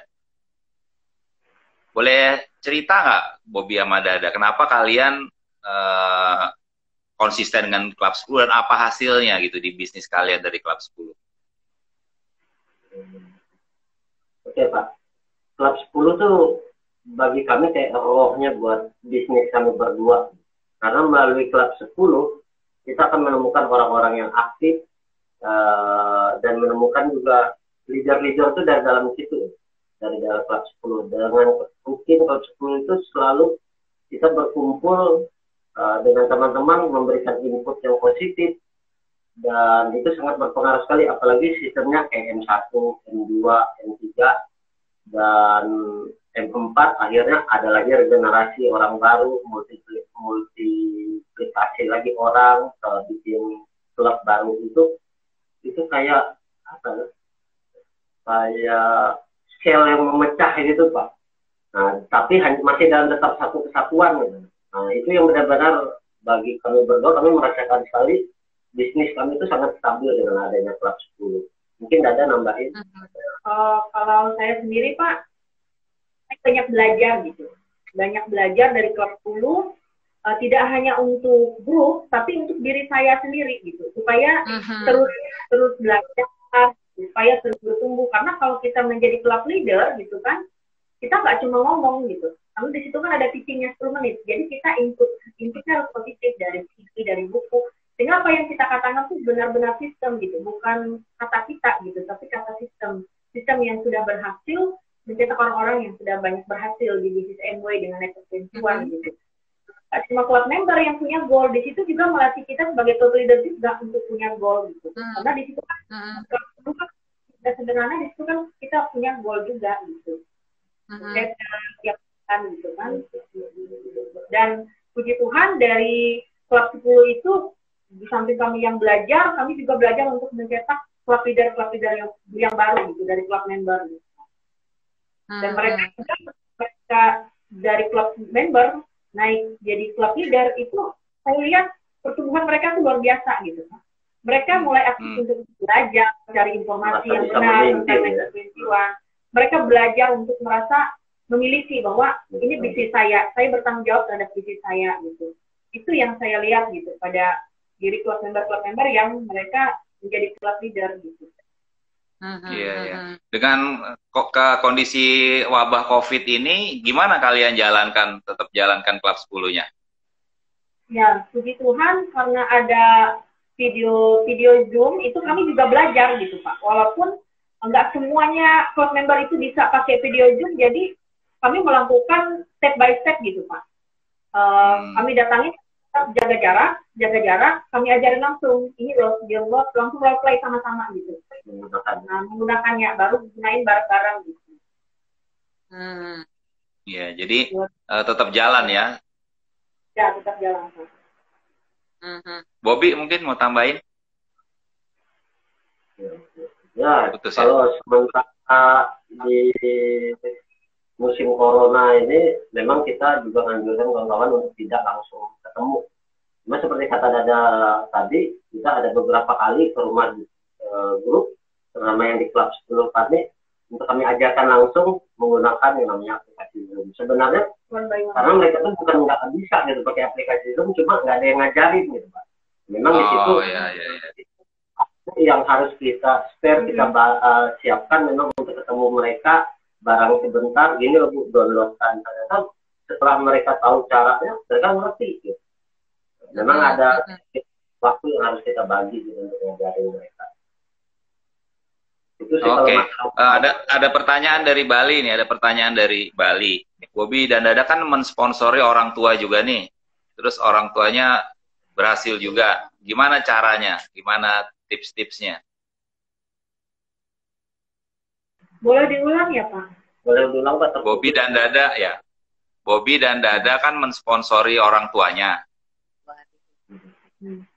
A: Boleh cerita nggak, Bobby sama Dada, kenapa kalian eh, konsisten dengan Klub 10 dan apa hasilnya gitu di bisnis kalian dari Klub 10?
C: Oke Pak, Klub 10 tuh bagi kami kayak rohnya buat bisnis kami berdua. Karena melalui Klub 10 kita akan menemukan orang-orang yang aktif dan menemukan juga leader-leader itu dari dalam situ, dari dalam Klub 10. Dengan mungkin Klub 10 itu selalu kita berkumpul dengan teman-teman memberikan input yang positif, dan itu sangat berpengaruh sekali, apalagi sistemnya kayak M1, M2, M3, dan M4. Akhirnya ada lagi regenerasi orang baru, multiplikasi lagi orang, bikin klub baru. Itu kayak apa ya, kayak scale yang memecah gitu Pak. Nah, tapi masih dalam tetap satu kesatuan gitu. Nah, itu yang benar-benar bagi kami berdua, kami merasakan sekali bisnis kami itu sangat stabil dengan adanya Klub 10. Mungkin Dada nambahin.
D: Kalau saya sendiri Pak, saya banyak belajar gitu. Banyak belajar dari Klub 10, tidak hanya untuk grup, tapi untuk diri saya sendiri gitu. Supaya terus belajar, supaya terus bertumbuh. Karena kalau kita menjadi klub leader gitu kan, kita nggak cuma ngomong gitu. Lalu di situ kan ada teachingnya 10 menit. Jadi kita inputnya harus positif dari TV, dari buku. Sehingga apa yang kita katakan itu benar-benar sistem gitu, bukan kata kita gitu, tapi kata sistem. Sistem yang sudah berhasil mencetak orang-orang yang sudah banyak berhasil di bisnis Amway dengan network 21 gitu. Cuma klub member yang punya goal, di situ juga melatih kita sebagai top leader juga untuk punya goal gitu. Karena di situ kan kita sederhana, di situ kan kita punya goal juga gitu. Gitu kan. Dan puji Tuhan dari Klub 10 itu, di samping kami yang belajar, kami juga belajar untuk mencetak klub leader yang baru gitu dari klub member gitu. Dan mereka dari klub member naik jadi klub leader itu, saya lihat pertumbuhan mereka itu luar biasa gitu. Mereka mulai aktif untuk belajar, cari informasi yang benar tentang network 21. Mereka belajar untuk merasa memiliki bahwa ini bisnis saya bertanggung jawab terhadap bisnis saya gitu. Itu yang saya lihat gitu pada diri klub member yang mereka menjadi klub leader gitu.
A: Iya. Dengan kondisi wabah COVID ini, gimana kalian tetap jalankan Klub 10-nya?
D: Ya, puji Tuhan karena ada video Zoom itu kami juga belajar gitu Pak. Walaupun enggak semuanya klub member itu bisa pakai video Zoom, jadi kami melakukan step by step gitu Pak. Kami datangi, jaga jarak, kami ajarin langsung, ini loh, langsung role play sama-sama gitu. Menggunakannya, baru gunain bareng-bareng gitu.
A: Iya, jadi tetap jalan ya.
D: Ya, tetap jalan.
A: Bobby mungkin mau tambahin?
C: Ya,
A: Putus,
C: kalau sementara di musim corona ini, memang kita juga menganjurkan kawan-kawan untuk tidak langsung ketemu. Cuma seperti kata Dada tadi, kita ada beberapa kali ke rumah grup, terutama yang di Klub 10 tadi, untuk kami ajarkan langsung menggunakan yang namanya aplikasi Zoom. Sebenarnya karena mereka tuh bukan nggak bisa gitu pakai aplikasi Zoom, cuma nggak ada yang ngajarin gitu Pak. Memang di situ yang harus kita spare, kita siapkan memang untuk ketemu mereka barang sebentar, gini loh Bu, downloadkan. Ternyata setelah mereka tahu caranya, mereka ngerti gitu. Memang ada waktu yang harus kita bagi gitu untuk ngajarin mereka.
A: Oke, ada pertanyaan dari Bali nih, Bobby dan Dada kan mensponsori orang tua juga nih, terus orang tuanya berhasil juga. Gimana caranya? Gimana tips-tipsnya?
D: Boleh diulang ya Pak?
C: Boleh diulang Pak?
A: Bobby dan Dada ya. Bobby dan Dada kan mensponsori orang tuanya.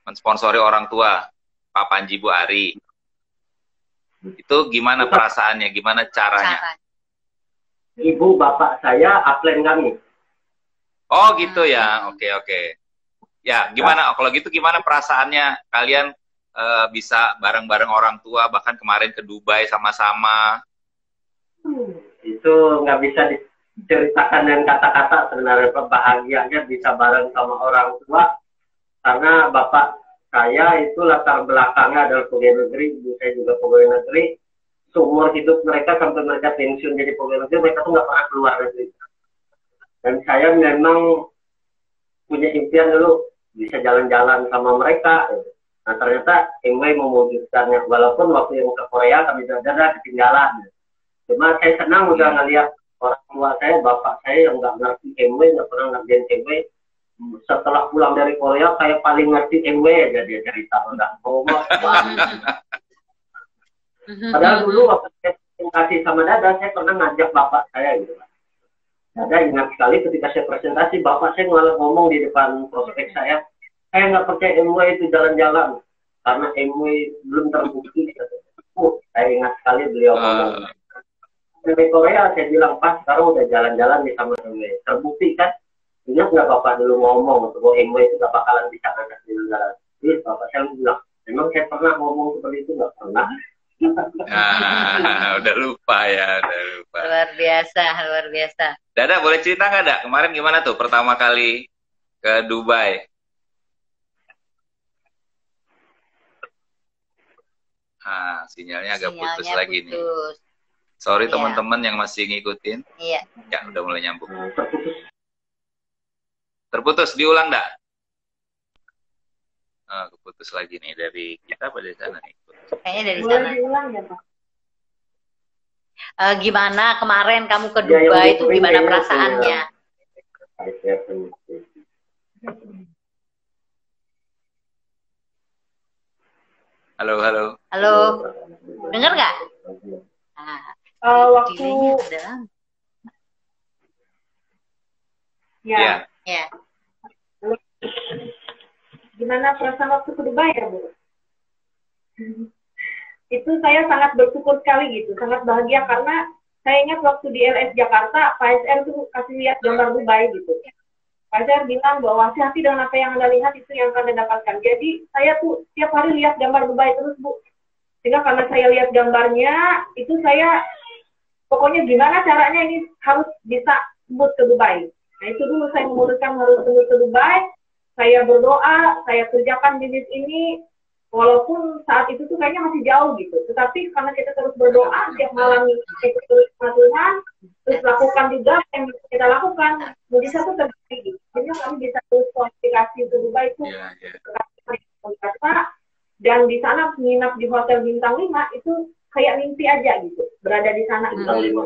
A: Mensponsori orang tua, Pak Panji Bu Ari. Itu gimana perasaannya? Gimana caranya?
C: Ibu bapak saya upline kami.
A: Oh gitu ya. Oke. Ya, gimana? Kalau gitu gimana perasaannya? Kalian bisa bareng-bareng orang tua, bahkan kemarin ke Dubai sama-sama.
C: Itu nggak bisa ceritakan dengan kata-kata sebenarnya bahagianya bisa bareng sama orang tua, karena bapak saya itu latar belakangnya adalah pegawai negeri, ibu saya juga pegawai negeri. Seumur hidup mereka sampai mereka pensiun jadi pegawai negeri, mereka tuh nggak pernah keluar negeri. Dan saya memang punya impian dulu bisa jalan-jalan sama mereka. Nah ternyata MW mewujudkannya, walaupun waktu yang ke Korea kami ada ketinggalan. Cuma saya senang udah ngeliat orang tua saya, bapak saya yang nggak ngerti MW, nggak pernah ngerjain MW. Setelah pulang dari Korea, saya paling ngerti MW aja dia cerita. Udah ngomong. Padahal dulu waktu saya presentasi sama Dada, saya pernah ngajak bapak saya gitu. Dada ingat sekali ketika saya presentasi, bapak saya malah ngomong di depan prospek saya nggak percaya MW itu jalan-jalan karena MW belum terbukti. Saya ingat sekali beliau ngomong. Dari Korea saya bilang, pas sekarang udah jalan-jalan nih sama MW, terbukti kan? Ingat nggak bapak dulu ngomong bahwa MW itu nggak bakalan bisa ngangkat di negara? Jadi bapak saya bilang, memang saya pernah ngomong seperti itu? Nggak pernah.
A: Udah lupa ya, udah lupa.
B: Luar biasa, luar biasa.
A: Dada, boleh cerita nggak, Dak? Kemarin gimana tuh pertama kali ke Dubai? Sinyalnya agak putus lagi nih. Sorry
B: Iya.
A: teman-teman yang masih ngikutin.
B: Iya.
A: Ya, udah mulai nyambung. Terputus, diulang, Dak? Keputus lagi nih dari kita apa dari sana nih?
B: Kayaknya dari
D: Boleh
B: sana.
D: diulang ya Pak?
B: Gimana kemarin kamu ke Dubai itu gimana perasaannya?
A: Halo, halo.
B: Halo, dengar nggak?
D: Waktu
A: Iya.
B: Ya.
D: Gimana perasaan waktu ke Dubai ya, Bu? Itu saya sangat bersyukur sekali gitu, sangat bahagia karena saya ingat waktu di LS Jakarta, Pak SR tuh kasih lihat gambar Dubai gitu. Pak SR bilang bahwa hati-hati dengan apa yang Anda lihat itu yang akan Anda dapatkan. Jadi saya tuh tiap hari lihat gambar Dubai terus, Bu. Sehingga karena saya lihat gambarnya, itu saya pokoknya gimana caranya ini harus bisa tembus ke Dubai. Nah itu dulu saya memutuskan harus tembus ke Dubai. Saya berdoa, saya kerjakan bisnis ini, walaupun saat itu tuh kayaknya masih jauh gitu. Tetapi karena kita terus berdoa, tiap malam kita terus Tuhan, terus lakukan juga yang kita lakukan, mujizat itu terjadi. Sehingga kami bisa terus kualifikasi ke Dubai itu. Dan di sana menginap di hotel bintang 5 itu kayak mimpi aja gitu. Berada di sana bintang 5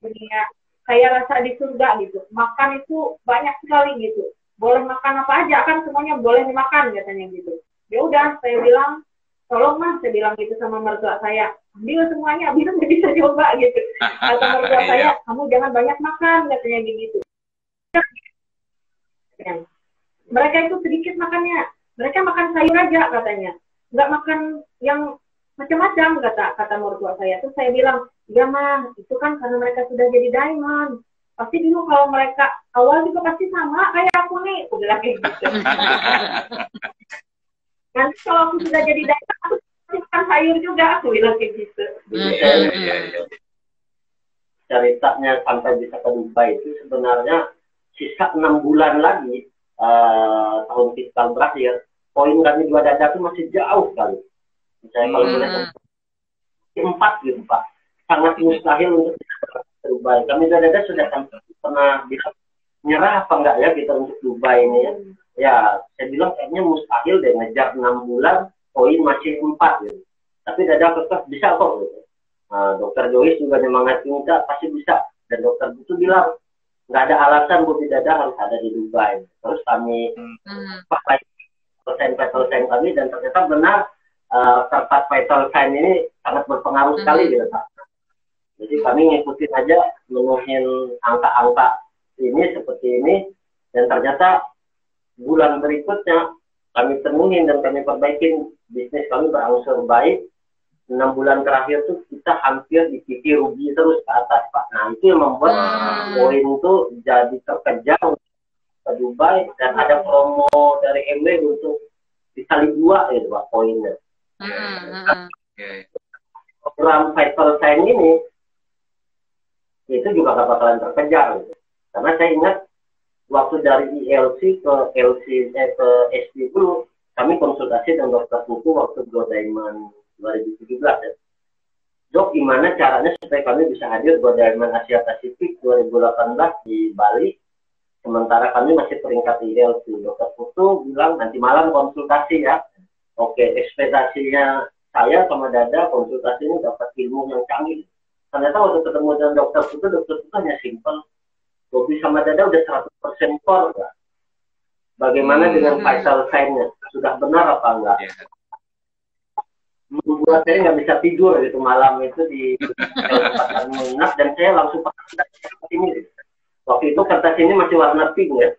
D: dunia. Kayak rasa di surga gitu. Makan itu banyak sekali gitu. Boleh makan apa aja kan semuanya boleh dimakan katanya gitu. Ya udah saya bilang tolong Mas, saya bilang gitu sama mertua saya, ambil semuanya biar saya bisa coba gitu. Kata mertua saya, kamu jangan banyak makan katanya gitu. Mereka itu sedikit makannya, mereka makan sayur aja katanya, nggak makan yang macam-macam kata mertua saya. Terus saya bilang, ya mah itu kan karena mereka sudah jadi diamond. Pasti dulu kalau mereka awal juga pasti sama kayak aku nih, aku bilang kayak gitu. Nanti kalau aku sudah jadi diamond, aku pasti makan sayur juga, aku bilang kayak gitu.
C: Ceritanya sampai bisa ke Dubai itu sebenarnya sisa 6 bulan lagi tahun fiskal berakhir. Poin kami 2 Dada itu masih jauh sekali. Misalnya kalau melihat 4 gitu Pak, sangat mustahil untuk Dubai. Kami Dada sudah pernah bisa nyerah apa enggak ya kita untuk Dubai ini ya. Ya, saya bilang kayaknya mustahil deh ngejar 6 bulan, poin masih 4 gitu. Tapi Dada tetap bisa kok gitu. Dokter Joyce juga nyemangat kita pasti bisa. Dan dokter itu bilang nggak ada alasan buat Dada harus ada di Dubai. Terus kami pakai vital sign kami dan ternyata benar kertas vital sign ini sangat berpengaruh sekali gitu Pak. Jadi kami ngikutin aja, menuhin angka-angka ini seperti ini, dan ternyata bulan berikutnya kami penuhin dan kami perbaikin, bisnis kami berangsur baik. 6 bulan terakhir tuh kita hampir di kiki rugi terus ke atas Pak. Nah itu yang membuat poin itu jadi terkejar ke Dubai, dan ada promo dari MW untuk dikali 2 gitu Pak poinnya. Program vital sign ini itu juga gak bakalan terkejar gitu. Karena saya ingat waktu dari ILC ke ke SD dulu, kami konsultasi dengan dokter kuku waktu Go Diamond 2017 ya. Dok, gimana caranya supaya kami bisa hadir Go Diamond Asia Pasifik 2018 di Bali, sementara kami masih peringkat ILC. Dokter kuku bilang nanti malam konsultasi ya. Oke, ekspektasinya saya sama Dada konsultasi ini dapat ilmu yang canggih. Ternyata waktu ketemu dengan dokter kuku hanya simpel. Bobi sama Dada udah 100% core enggak? Bagaimana dengan vital sign-nya? Sudah benar apa enggak? Membuat saya nggak bisa tidur gitu malam itu di tempat menginap, dan saya langsung pakai ini. Waktu itu kertas ini masih warna pink ya.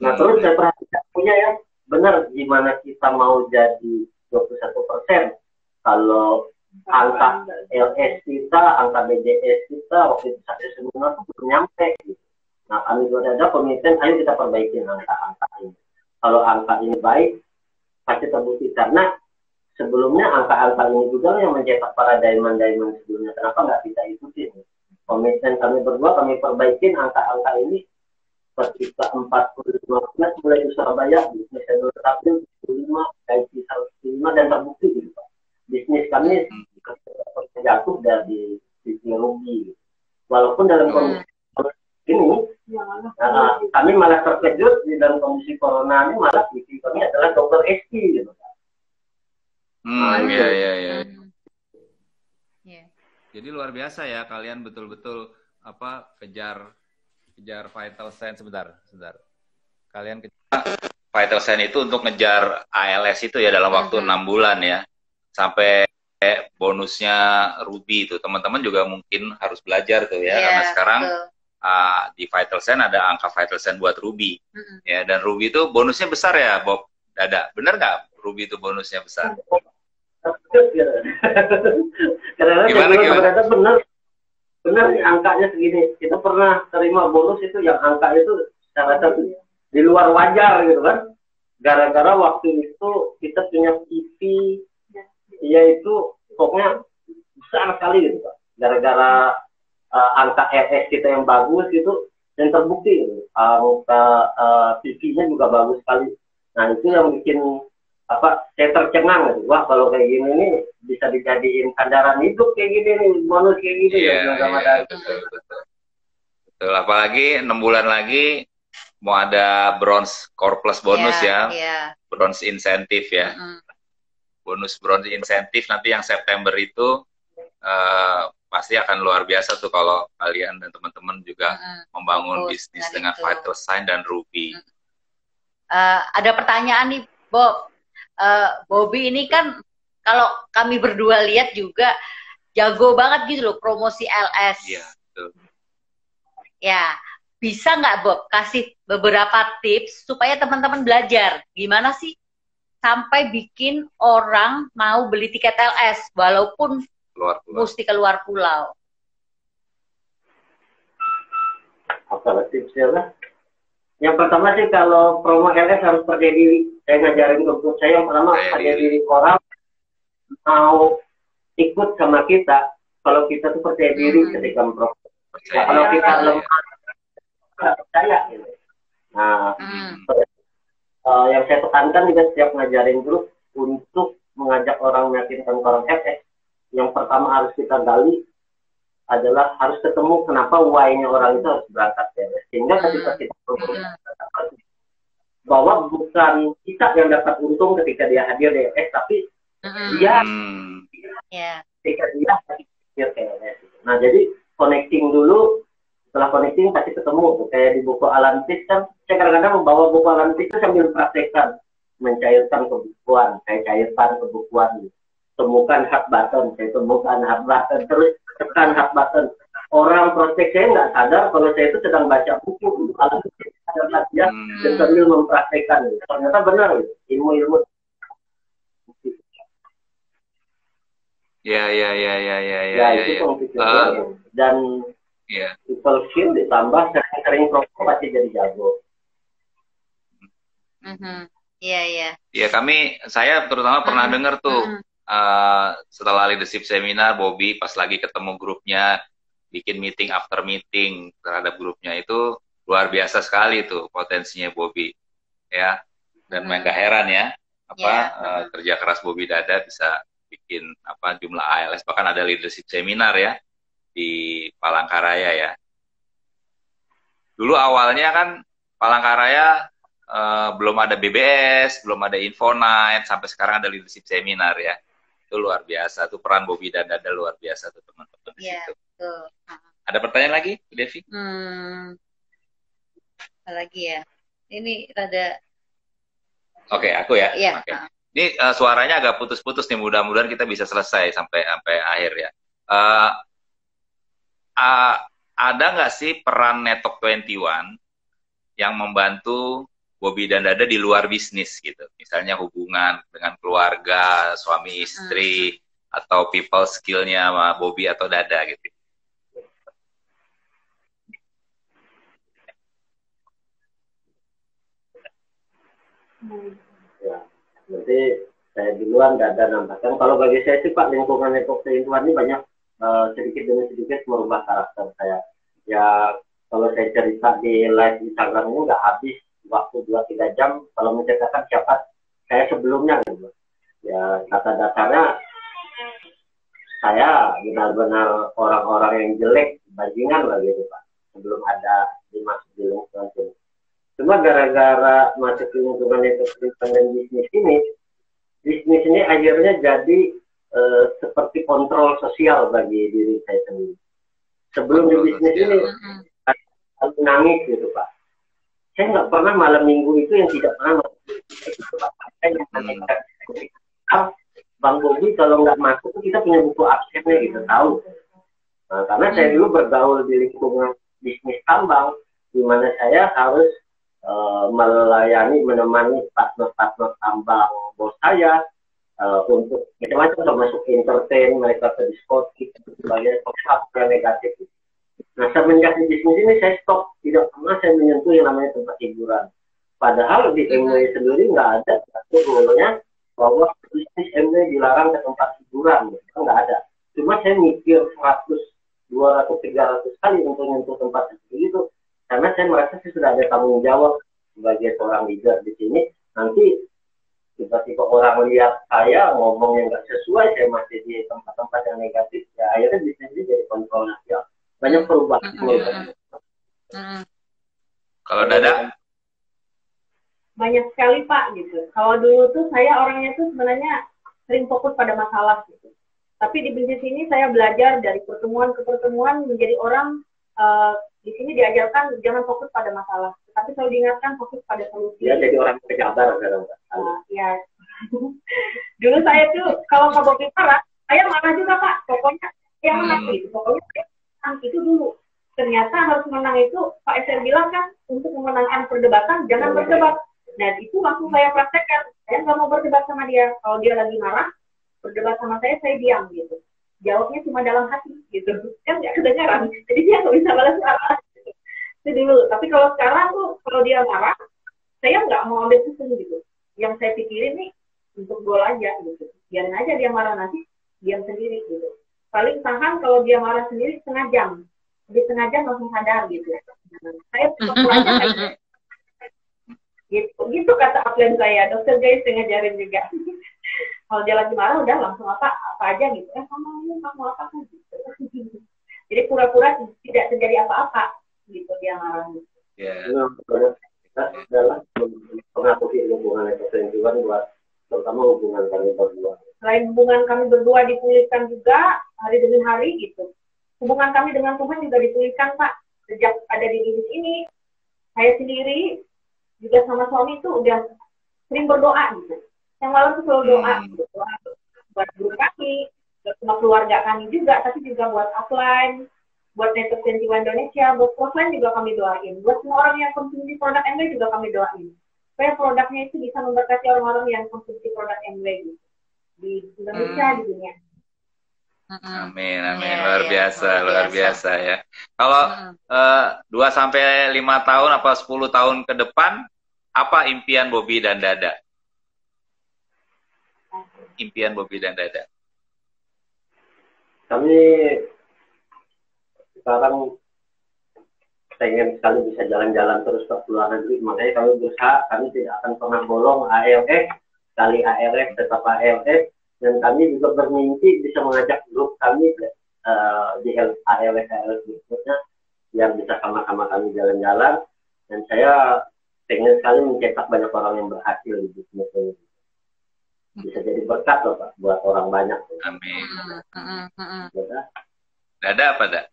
C: Nah terus saya perhatikan punya ya, benar gimana kita mau jadi 21%. Kalau angka LS kita, angka BDS kita waktu itu satu sembilan itu belum nyampe. Gitu. Nah kami sudah ada komitmen, ayo kita perbaiki angka-angka ini. Kalau angka ini baik, pasti terbukti. Karena sebelumnya angka-angka ini juga yang mencetak para diamond sebelumnya. Kenapa nggak kita ikutin? Komitmen kami berdua, kami perbaikin angka-angka ini ketika 40-15 mulai di Surabaya, bisnis yang terakhir 75, IT 105 dan terbukti gitu. Bisnis kami jatuh dari sisi rugi. Walaupun dalam kondisi ini, kami malah terkejut di dalam kondisi corona ini, malah sisi kami adalah dokter ST gitu.
A: Iya. Jadi luar biasa ya, kalian betul-betul kejar vital sign. Sebentar. Kalian kejar vital sign itu untuk ngejar ALS itu ya dalam waktu 6 bulan ya. Sampai bonusnya Ruby itu. Teman-teman juga mungkin harus belajar tuh ya, karena sekarang di vital sign ada angka vital sign buat Ruby. Ya, dan Ruby itu bonusnya besar ya, Bob, Dada. Bener nggak Ruby itu bonusnya besar?
C: Gimana? Benar nih angkanya segini. Kita pernah terima bonus itu yang angka itu secara di luar wajar gitu kan. Gara-gara waktu itu kita punya TV, yaitu pokoknya besar sekali gitu Pak. Gara-gara angka RS kita yang bagus gitu, dan terbukti gitu. Angka TV-nya juga bagus sekali. Nah itu yang bikin saya tercengang gitu. Wah kalau kayak gini nih bisa dijadiin sandaran hidup kayak gini nih, bonus kayak gini.
A: Betul. Apalagi 6 bulan lagi mau ada bronze core plus bonus bronze insentif ya. Bonus bronze insentif nanti yang September itu pasti akan luar biasa tuh kalau kalian dan teman-teman juga membangun bisnis dengan vital sign dan Ruby.
B: Ada pertanyaan nih, Bob. Bobby ini kan kalau kami berdua lihat juga jago banget gitu loh promosi LS.
A: Iya, betul.
B: Ya, bisa nggak Bob kasih beberapa tips supaya teman-teman belajar gimana sih sampai bikin orang mau beli tiket LS walaupun mesti keluar pulau?
C: Apa tipsnya lah? Yang pertama sih kalau promo LS harus percaya diri. Saya ngajarin ke grup saya yang pertama percaya diri. Orang mau ikut sama kita kalau kita tuh percaya diri ketika mempromo. Nah, kalau kita lemah nggak percaya gitu. Nah yang saya tekankan juga setiap ngajarin grup untuk mengajak orang meyakinkan orang LS, yang pertama harus kita gali adalah harus ketemu kenapa why-nya orang itu harus berangkat ya. Sehingga ketika kita bahwa bukan kita yang dapat untung ketika dia hadir di LS, tapi dia ketika dia hadir di LS. Nah jadi connecting dulu, setelah connecting pasti ketemu. Kayak di buku Alantis kan, saya kadang-kadang membawa buku Alantis itu sambil praktekkan mencairkan kebukuan, saya cairkan kebukuan. Temukan hot button, saya temukan hot button, terus tekan hot button. Orang prospek saya nggak sadar kalau saya itu sedang baca buku untuk alat dia dan sambil mempraktekkan. Ternyata benar ilmu-ilmu.
A: Ya.
C: Itu dan people skill ditambah sering promo pasti jadi jago.
B: Iya.
A: Ya saya terutama pernah dengar tuh setelah leadership seminar Bobby pas lagi ketemu grupnya bikin meeting after meeting terhadap grupnya itu luar biasa sekali tuh potensinya Bobby ya. Dan nggak heran ya apa kerja keras Bobby Dada bisa bikin apa jumlah ALS, bahkan ada leadership seminar ya di Palangkaraya ya. Dulu awalnya kan Palangkaraya belum ada BBS, belum ada Infonight, sampai sekarang ada leadership seminar ya. Itu luar biasa tuh, peran Bobby dan Dada luar biasa tuh teman-teman di situ. Betul. Ada pertanyaan lagi, Devi?
B: Apa lagi ya? Ini rada.
A: Oke, aku ya.
B: Iya.
A: Okay. Ini suaranya agak putus-putus nih. Mudah-mudahan kita bisa selesai sampai akhir ya. Ada nggak sih peran Network 21 yang membantu Bobby dan Dada di luar bisnis gitu? Misalnya hubungan dengan keluarga, suami istri, atau people skill-nya sama Bobby atau Dada gitu.
C: Ya, nanti saya duluan Dada nambahkan. Kalau bagi saya sih Pak, lingkungan Network 21 ini banyak sedikit demi sedikit merubah karakter saya. Ya, kalau saya cerita di live Instagram ini nggak habis waktu 2-3 jam kalau menceritakan siapa saya sebelumnya gitu. Ya, kata dasarnya saya benar-benar orang-orang yang jelek, bajingan lah gitu Pak, sebelum ada dimasuk di lingkungan ini. Cuma gara-gara masuk di lingkungan itu dan bisnis ini akhirnya jadi seperti kontrol sosial bagi diri saya sendiri. Sebelum di bisnis ini aku nangis gitu Pak. Saya nggak pernah malam minggu itu yang tidak pernah masuk gitu Pak. Bang Bobby kalau nggak masuk kita punya buku absennya gitu tahu. Nah, karena saya dulu bergaul di lingkungan bisnis tambang, di mana saya harus menemani partner-partner tambang bos saya untuk macam-macam, termasuk entertain mereka ke diskotik sebagai faktor negatif. Nah, semenjak di bisnis ini saya stop, tidak pernah saya menyentuh yang namanya tempat hiburan. Padahal di MW sendiri nggak ada rulenya bahwa bisnis MW dilarang ke tempat hiburan, nggak ada. Cuma saya mikir 100, 200, 300 kali untuk menyentuh tempat seperti itu, karena saya merasa saya sudah ada tanggung jawab sebagai seorang leader di sini. Nanti tiba-tiba orang lihat saya ngomong yang nggak sesuai, saya masih di tempat-tempat yang negatif, ya akhirnya bisnis ini jadi kontroversial. Banyak perubahan.
A: Kalau Dada?
D: Banyak sekali Pak gitu. Kalau dulu tuh saya orangnya tuh sebenarnya sering fokus pada masalah gitu. Tapi di bisnis ini saya belajar dari pertemuan ke pertemuan menjadi orang di sini diajarkan jangan fokus pada masalah, tapi selalu diingatkan fokus pada solusi.
C: Ya, jadi orang kejabar kan.
D: Ya. Dulu saya tuh kalau Pak Bobby marah, saya marah juga Pak. Pokoknya yang menang gitu. Pokoknya menang itu dulu. Ternyata harus menang itu Pak SR bilang kan untuk memenangkan perdebatan jangan berdebat. Nah itu langsung saya praktekkan. Saya nggak mau berdebat sama dia. Kalau dia lagi marah, berdebat sama saya diam gitu. Jawabnya cuma dalam hati gitu, kan nggak kedengaran, jadi dia nggak bisa balas marah gitu. Itu dulu. Tapi kalau sekarang tuh kalau dia marah, saya nggak mau ambil pusing gitu. Yang saya pikirin nih untuk gol aja gitu, biarin aja dia marah, nanti diam sendiri gitu. Paling tahan kalau dia marah sendiri setengah jam, lebih setengah jam langsung sadar gitu. Saya pukul aja gitu kata upline saya, dokter Joyce ngajarin juga. Kalau dia lagi marah udah langsung apa aja gitu, kamu apa kan gitu. Jadi pura-pura tidak terjadi apa-apa gitu dia marah.
C: Ya. Adalah mengakui hubungan kesenjuan buat terutama hubungan kami berdua.
D: Selain hubungan kami berdua dipulihkan juga hari demi hari gitu. Hubungan kami dengan Tuhan juga dipulihkan Pak. Sejak ada di bisnis ini, saya sendiri juga sama suami itu udah sering berdoa gitu. Yang malam tuh selalu doa buat grup kami, buat keluarga kami juga, tapi juga buat upline, buat Network 21 Indonesia, buat offline juga kami doain, buat semua orang yang konsumsi produk MW juga kami doain, supaya produknya itu bisa memberkati orang-orang yang konsumsi produk MW gitu, di Indonesia, di dunia.
A: Amin, amin, luar biasa ya. Kalau 2-5 tahun apa 10 tahun ke depan, apa impian Bobby dan Dada? Impian Bobby dan Dada.
C: Kami sekarang pengen sekali bisa jalan-jalan terus ke luar negeri, makanya kami berusaha, kami tidak akan pernah bolong ALS, kali ALS tetap ALS, dan kami juga bermimpi bisa mengajak grup kami di ALS berikutnya, yang bisa sama-sama kami jalan-jalan, dan saya pengen sekali mencetak banyak orang yang berhasil di bisnis ini. Bisa jadi berkat loh Pak, buat orang banyak.
A: Amin.
C: Ya,
A: Dada apa dah?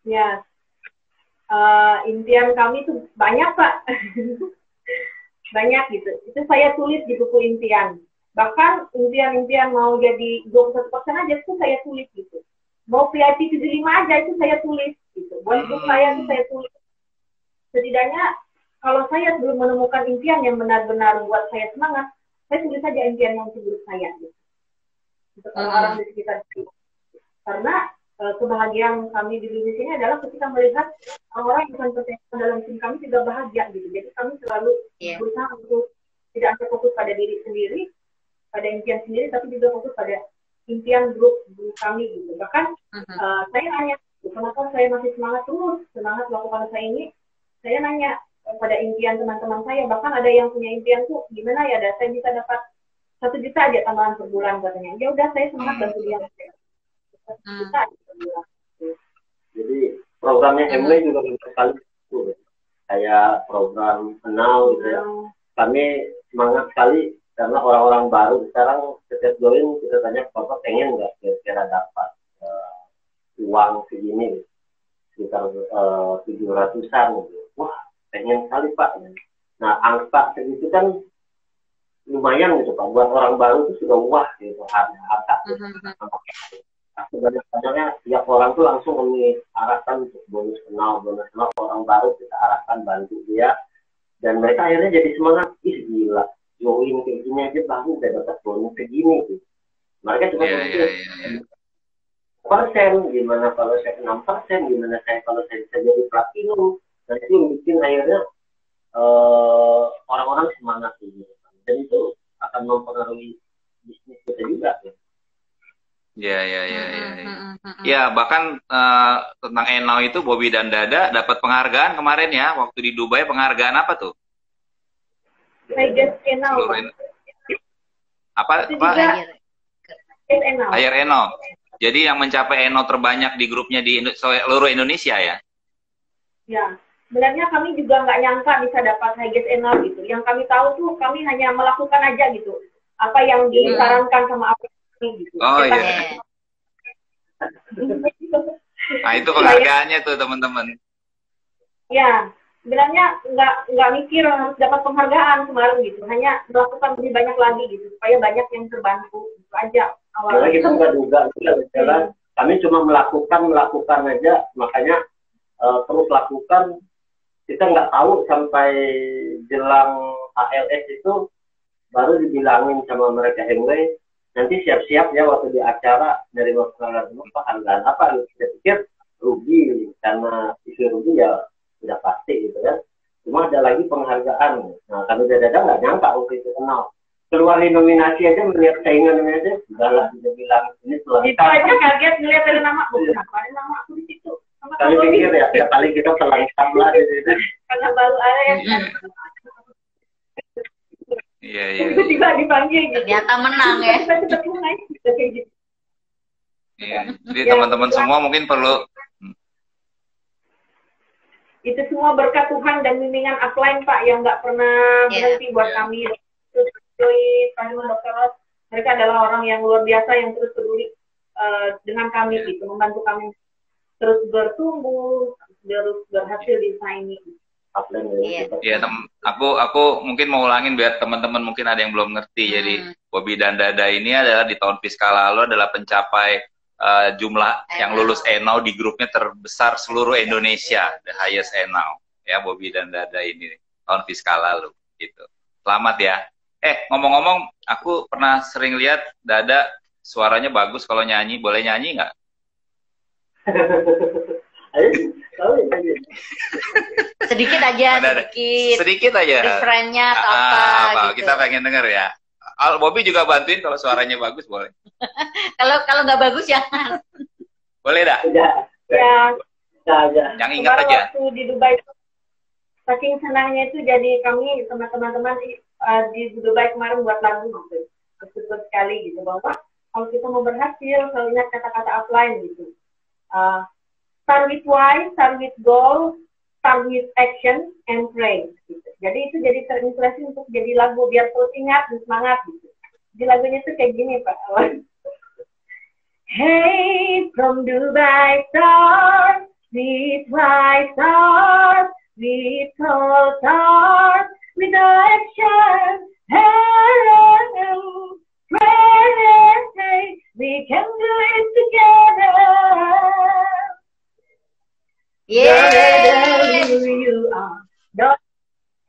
D: Ya, impian kami tuh banyak Pak. Banyak gitu. Itu saya tulis di buku impian. Bahkan impian-impian mau jadi 21% aja itu saya tulis gitu. Mau VIP 75 aja itu saya tulis gitu. Buat grup saya itu saya tulis. Setidaknya kalau saya belum menemukan impian yang benar-benar buat saya semangat, saya tulis saja impian yang untuk grup saya gitu. Untuk orang-orang di sekitar itu. Karena kebahagiaan kami di bisnis ini adalah ketika melihat orang-orang yang bukan tertentu dalam tim kami juga bahagia gitu. Jadi kami selalu berusaha untuk tidak hanya fokus pada diri sendiri, pada impian sendiri, tapi juga fokus pada impian grup kami gitu. Bahkan saya nanya, kenapa saya masih semangat melakukan saya ini? Saya nanya pada impian teman-teman saya, bahkan ada yang punya impian tuh gimana ya, saya bisa dapat 1 juta aja tambahan per bulan katanya. Ya udah, saya semangat bantu dia. 1 juta per bulan.
C: Jadi programnya MW juga banyak sekali kayak program kenal gitu ya. Kami semangat sekali karena orang-orang baru sekarang setiap join kita tanya, Bapak pengen nggak kira-kira dapat uang segini sekitar 700-an gitu. Wah, pengen sekali Pak. Nah, angka segitu kan lumayan gitu Pak. Buat orang baru itu sudah wah gitu angka. Sebenarnya tiap orang tuh langsung kami arahkan untuk bonus kenal orang baru kita arahkan, bantu dia, dan mereka akhirnya jadi semangat. Ih gila, join kayak gini aja baru udah dapat bonus segini gitu. Mereka cuma persen, gimana kalau saya 6%, gimana saya kalau saya bisa jadi platinum. Dan itu yang bikin akhirnya orang-orang semangat gitu. Dan itu akan mempengaruhi bisnis kita juga ya.
A: Ya, bahkan tentang Enau itu Bobby dan Dada dapat penghargaan kemarin ya, waktu di Dubai. Penghargaan apa tuh?
D: Highest Enau.
A: Apa? Higher Enau. Jadi yang mencapai Enau terbanyak di grupnya di seluruh Indonesia ya?
D: Ya, sebenarnya kami juga nggak nyangka bisa dapat highest Enau gitu. Yang kami tahu tuh kami hanya melakukan aja gitu. Apa yang disarankan sama apa gitu.
A: Oh iya. Nah itu penghargaannya tuh teman-teman.
D: Ya, sebenarnya nggak mikir harus dapat penghargaan kemarin gitu. Hanya melakukan lebih banyak lagi gitu supaya banyak yang terbantu gitu aja awalnya.
C: Karena kita nggak duga jalan. Kami cuma melakukan aja. Makanya terus lakukan. Kita nggak tahu sampai jelang ALS itu baru dibilangin sama mereka MW, nanti siap-siap ya waktu di acara dari penghargaan apa. Kita pikir rugi, karena isu rugi ya sudah pasti gitu kan. Cuma ada lagi penghargaan. Nah kami Dada nggak nyangka waktu itu kenal. Keluar di nominasi aja, melihat saingan aja, udahlah dia bilang ini setelah
D: itu aja kaget ngeliat dari nama nama aku di situ.
C: Kami pikir ya, tiap kali kita selengkap lah di situ.
D: Karena baru ada yang
A: Iya.
D: tiba-tiba dipanggil gitu.
B: Ternyata menang ya.
A: Iya. Jadi teman-teman semua mungkin perlu.
D: Itu semua berkat Tuhan dan bimbingan upline Pak yang nggak pernah berhenti buat kami. Dr. Ros, mereka adalah orang yang luar biasa yang terus peduli dengan kami gitu, membantu kami terus bertumbuh, terus berhasil di ini.
A: Iya, aku mungkin mau ulangin biar teman-teman mungkin ada yang belum ngerti. Jadi Bobby dan Dada ini adalah di tahun fiskal lalu adalah pencapai jumlah yang lulus Enau di grupnya terbesar seluruh Indonesia, the highest Enau ya, Bobby dan Dada ini tahun fiskal lalu gitu. Selamat ya. Ngomong-ngomong, aku pernah sering lihat Dada suaranya bagus kalau nyanyi. Boleh nyanyi nggak?
B: Sedikit aja,
A: sedikit aja.
B: Refrainnya atau apa gitu.
A: Kita pengen denger ya. Bobby juga bantuin kalau suaranya bagus, boleh.
B: Kalau nggak bagus jangan.
A: Boleh dah?
D: Ya,
A: Yang ingat
D: kemarin
A: aja.
D: waktu di Dubai itu, saking senangnya itu jadi kami sama teman-teman di Dubai kemarin buat lagu gitu. Bersyukur sekali gitu bahwa kalau kita mau berhasil selalu ingat kata-kata upline gitu. Start with why, start with goal, start with action, and pray. Gitu. Jadi itu jadi terinspirasi untuk jadi lagu biar terus ingat dan semangat gitu. Di lagunya tuh kayak gini Pak. Hey, from Dubai stars, with white stars, with cold stars, with action, and pray, we can do it together.
B: Yeay.
D: Who you are, don't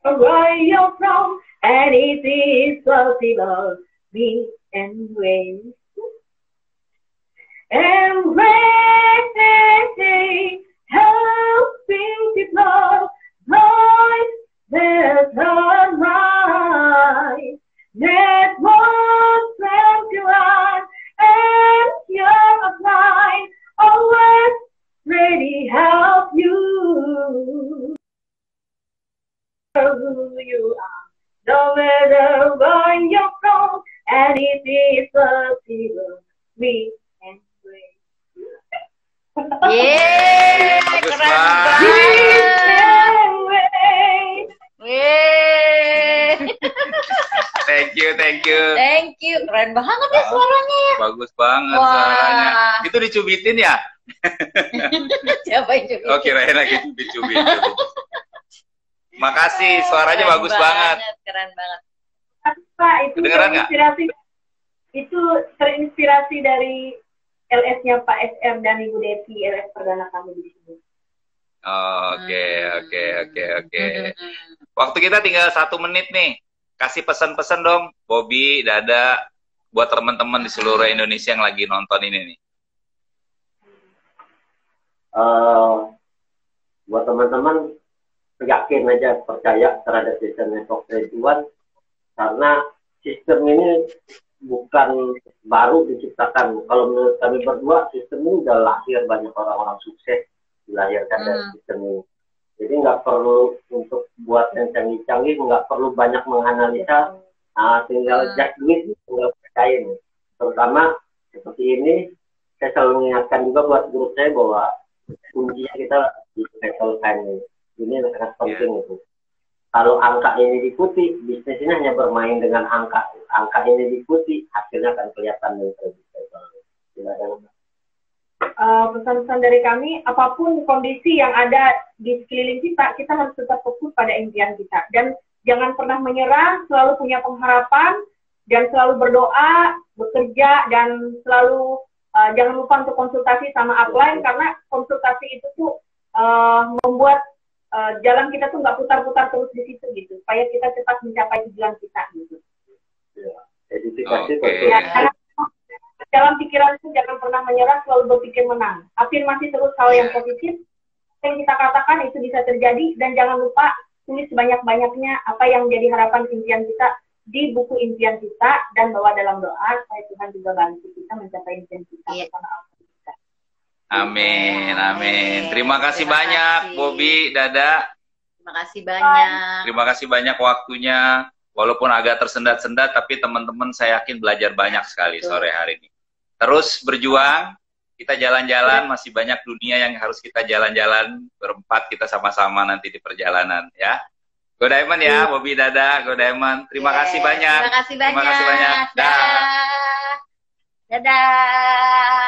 D: know where you're from, and it is possible, be and wait. And wait, helping people, rise, there's a rise. Network, friends you are, and you're applying, always ready help you. Who you are, no matter where you're from, and if it's possible, we can wait.
B: Yeay,
A: Bagus
B: keren
A: banget.
D: We
B: banget.
D: can wait.
B: Yeay.
A: Thank you, thank you.
B: Thank you. Keren banget ya suaranya ya.
A: Bagus banget
B: Wah.
A: suaranya. Itu dicubitin ya?
B: Siapa yang juga?
A: Oh, kirain lagi cubit-cubit. Makasih, suaranya
B: Keren
A: bagus banget.
B: Keren banget.
D: Pak, itu
A: Kedengeran nggak?
D: terinspirasi dari LS-nya Pak SR dan Ibu Deti, LS perdana kami di sini.
A: Oke. Waktu kita tinggal 1 menit nih. Kasih pesan-pesan dong, Bobby, Dada, buat teman-teman di seluruh Indonesia yang lagi nonton ini nih.
C: Buat teman-teman, yakin aja, percaya terhadap sistem network 21, karena sistem ini bukan baru diciptakan. Kalau menurut kami berdua, sistem ini udah lahir, banyak orang-orang sukses dilahirkan dari sistem ini. Jadi nggak perlu untuk buat yang canggih-canggih, nggak perlu banyak menganalisa, tinggal just do it, tinggal percaya nih. Terutama seperti ini, saya selalu mengingatkan juga buat grup saya bahwa kuncinya kita di battle time ini sangat penting itu. Kalau angka ini diikuti, bisnis ini hanya bermain dengan angka. Angka ini diikuti, hasilnya akan kelihatan dari predictable.
D: Pesan-pesan dari kami, apapun kondisi yang ada di sekeliling kita, kita harus tetap fokus pada impian kita. Dan jangan pernah menyerah, selalu punya pengharapan, dan selalu berdoa, bekerja, dan selalu jangan lupa untuk konsultasi sama upline, karena konsultasi itu tuh membuat jalan kita tuh nggak putar-putar terus di situ gitu, supaya kita cepat mencapai tujuan kita gitu.
C: Ya, edifikasi
D: Karena dalam pikiran itu jangan pernah menyerah, selalu berpikir menang. Afirmasi terus hal yang positif, yang kita katakan itu bisa terjadi, dan jangan lupa tulis sebanyak-banyaknya apa yang menjadi harapan impian kita di buku impian kita, dan bawa dalam doa supaya Tuhan juga bantu kita mencapai impian kita bersama Allah kita.
A: Amin, amin. Terima kasih banyak, Bobby, Dada.
B: Terima kasih banyak.
A: Terima kasih banyak waktunya. Walaupun agak tersendat-sendat, tapi teman-teman saya yakin belajar banyak sekali sore hari ini. Terus berjuang, kita jalan-jalan, masih banyak dunia yang harus kita jalan-jalan, berempat kita sama-sama nanti di perjalanan ya. Go Diamond ya, Bobby, Dada, Go Diamond. Terima kasih banyak.
B: Terima kasih banyak.
A: Terima kasih banyak. Dah.
B: Dadah.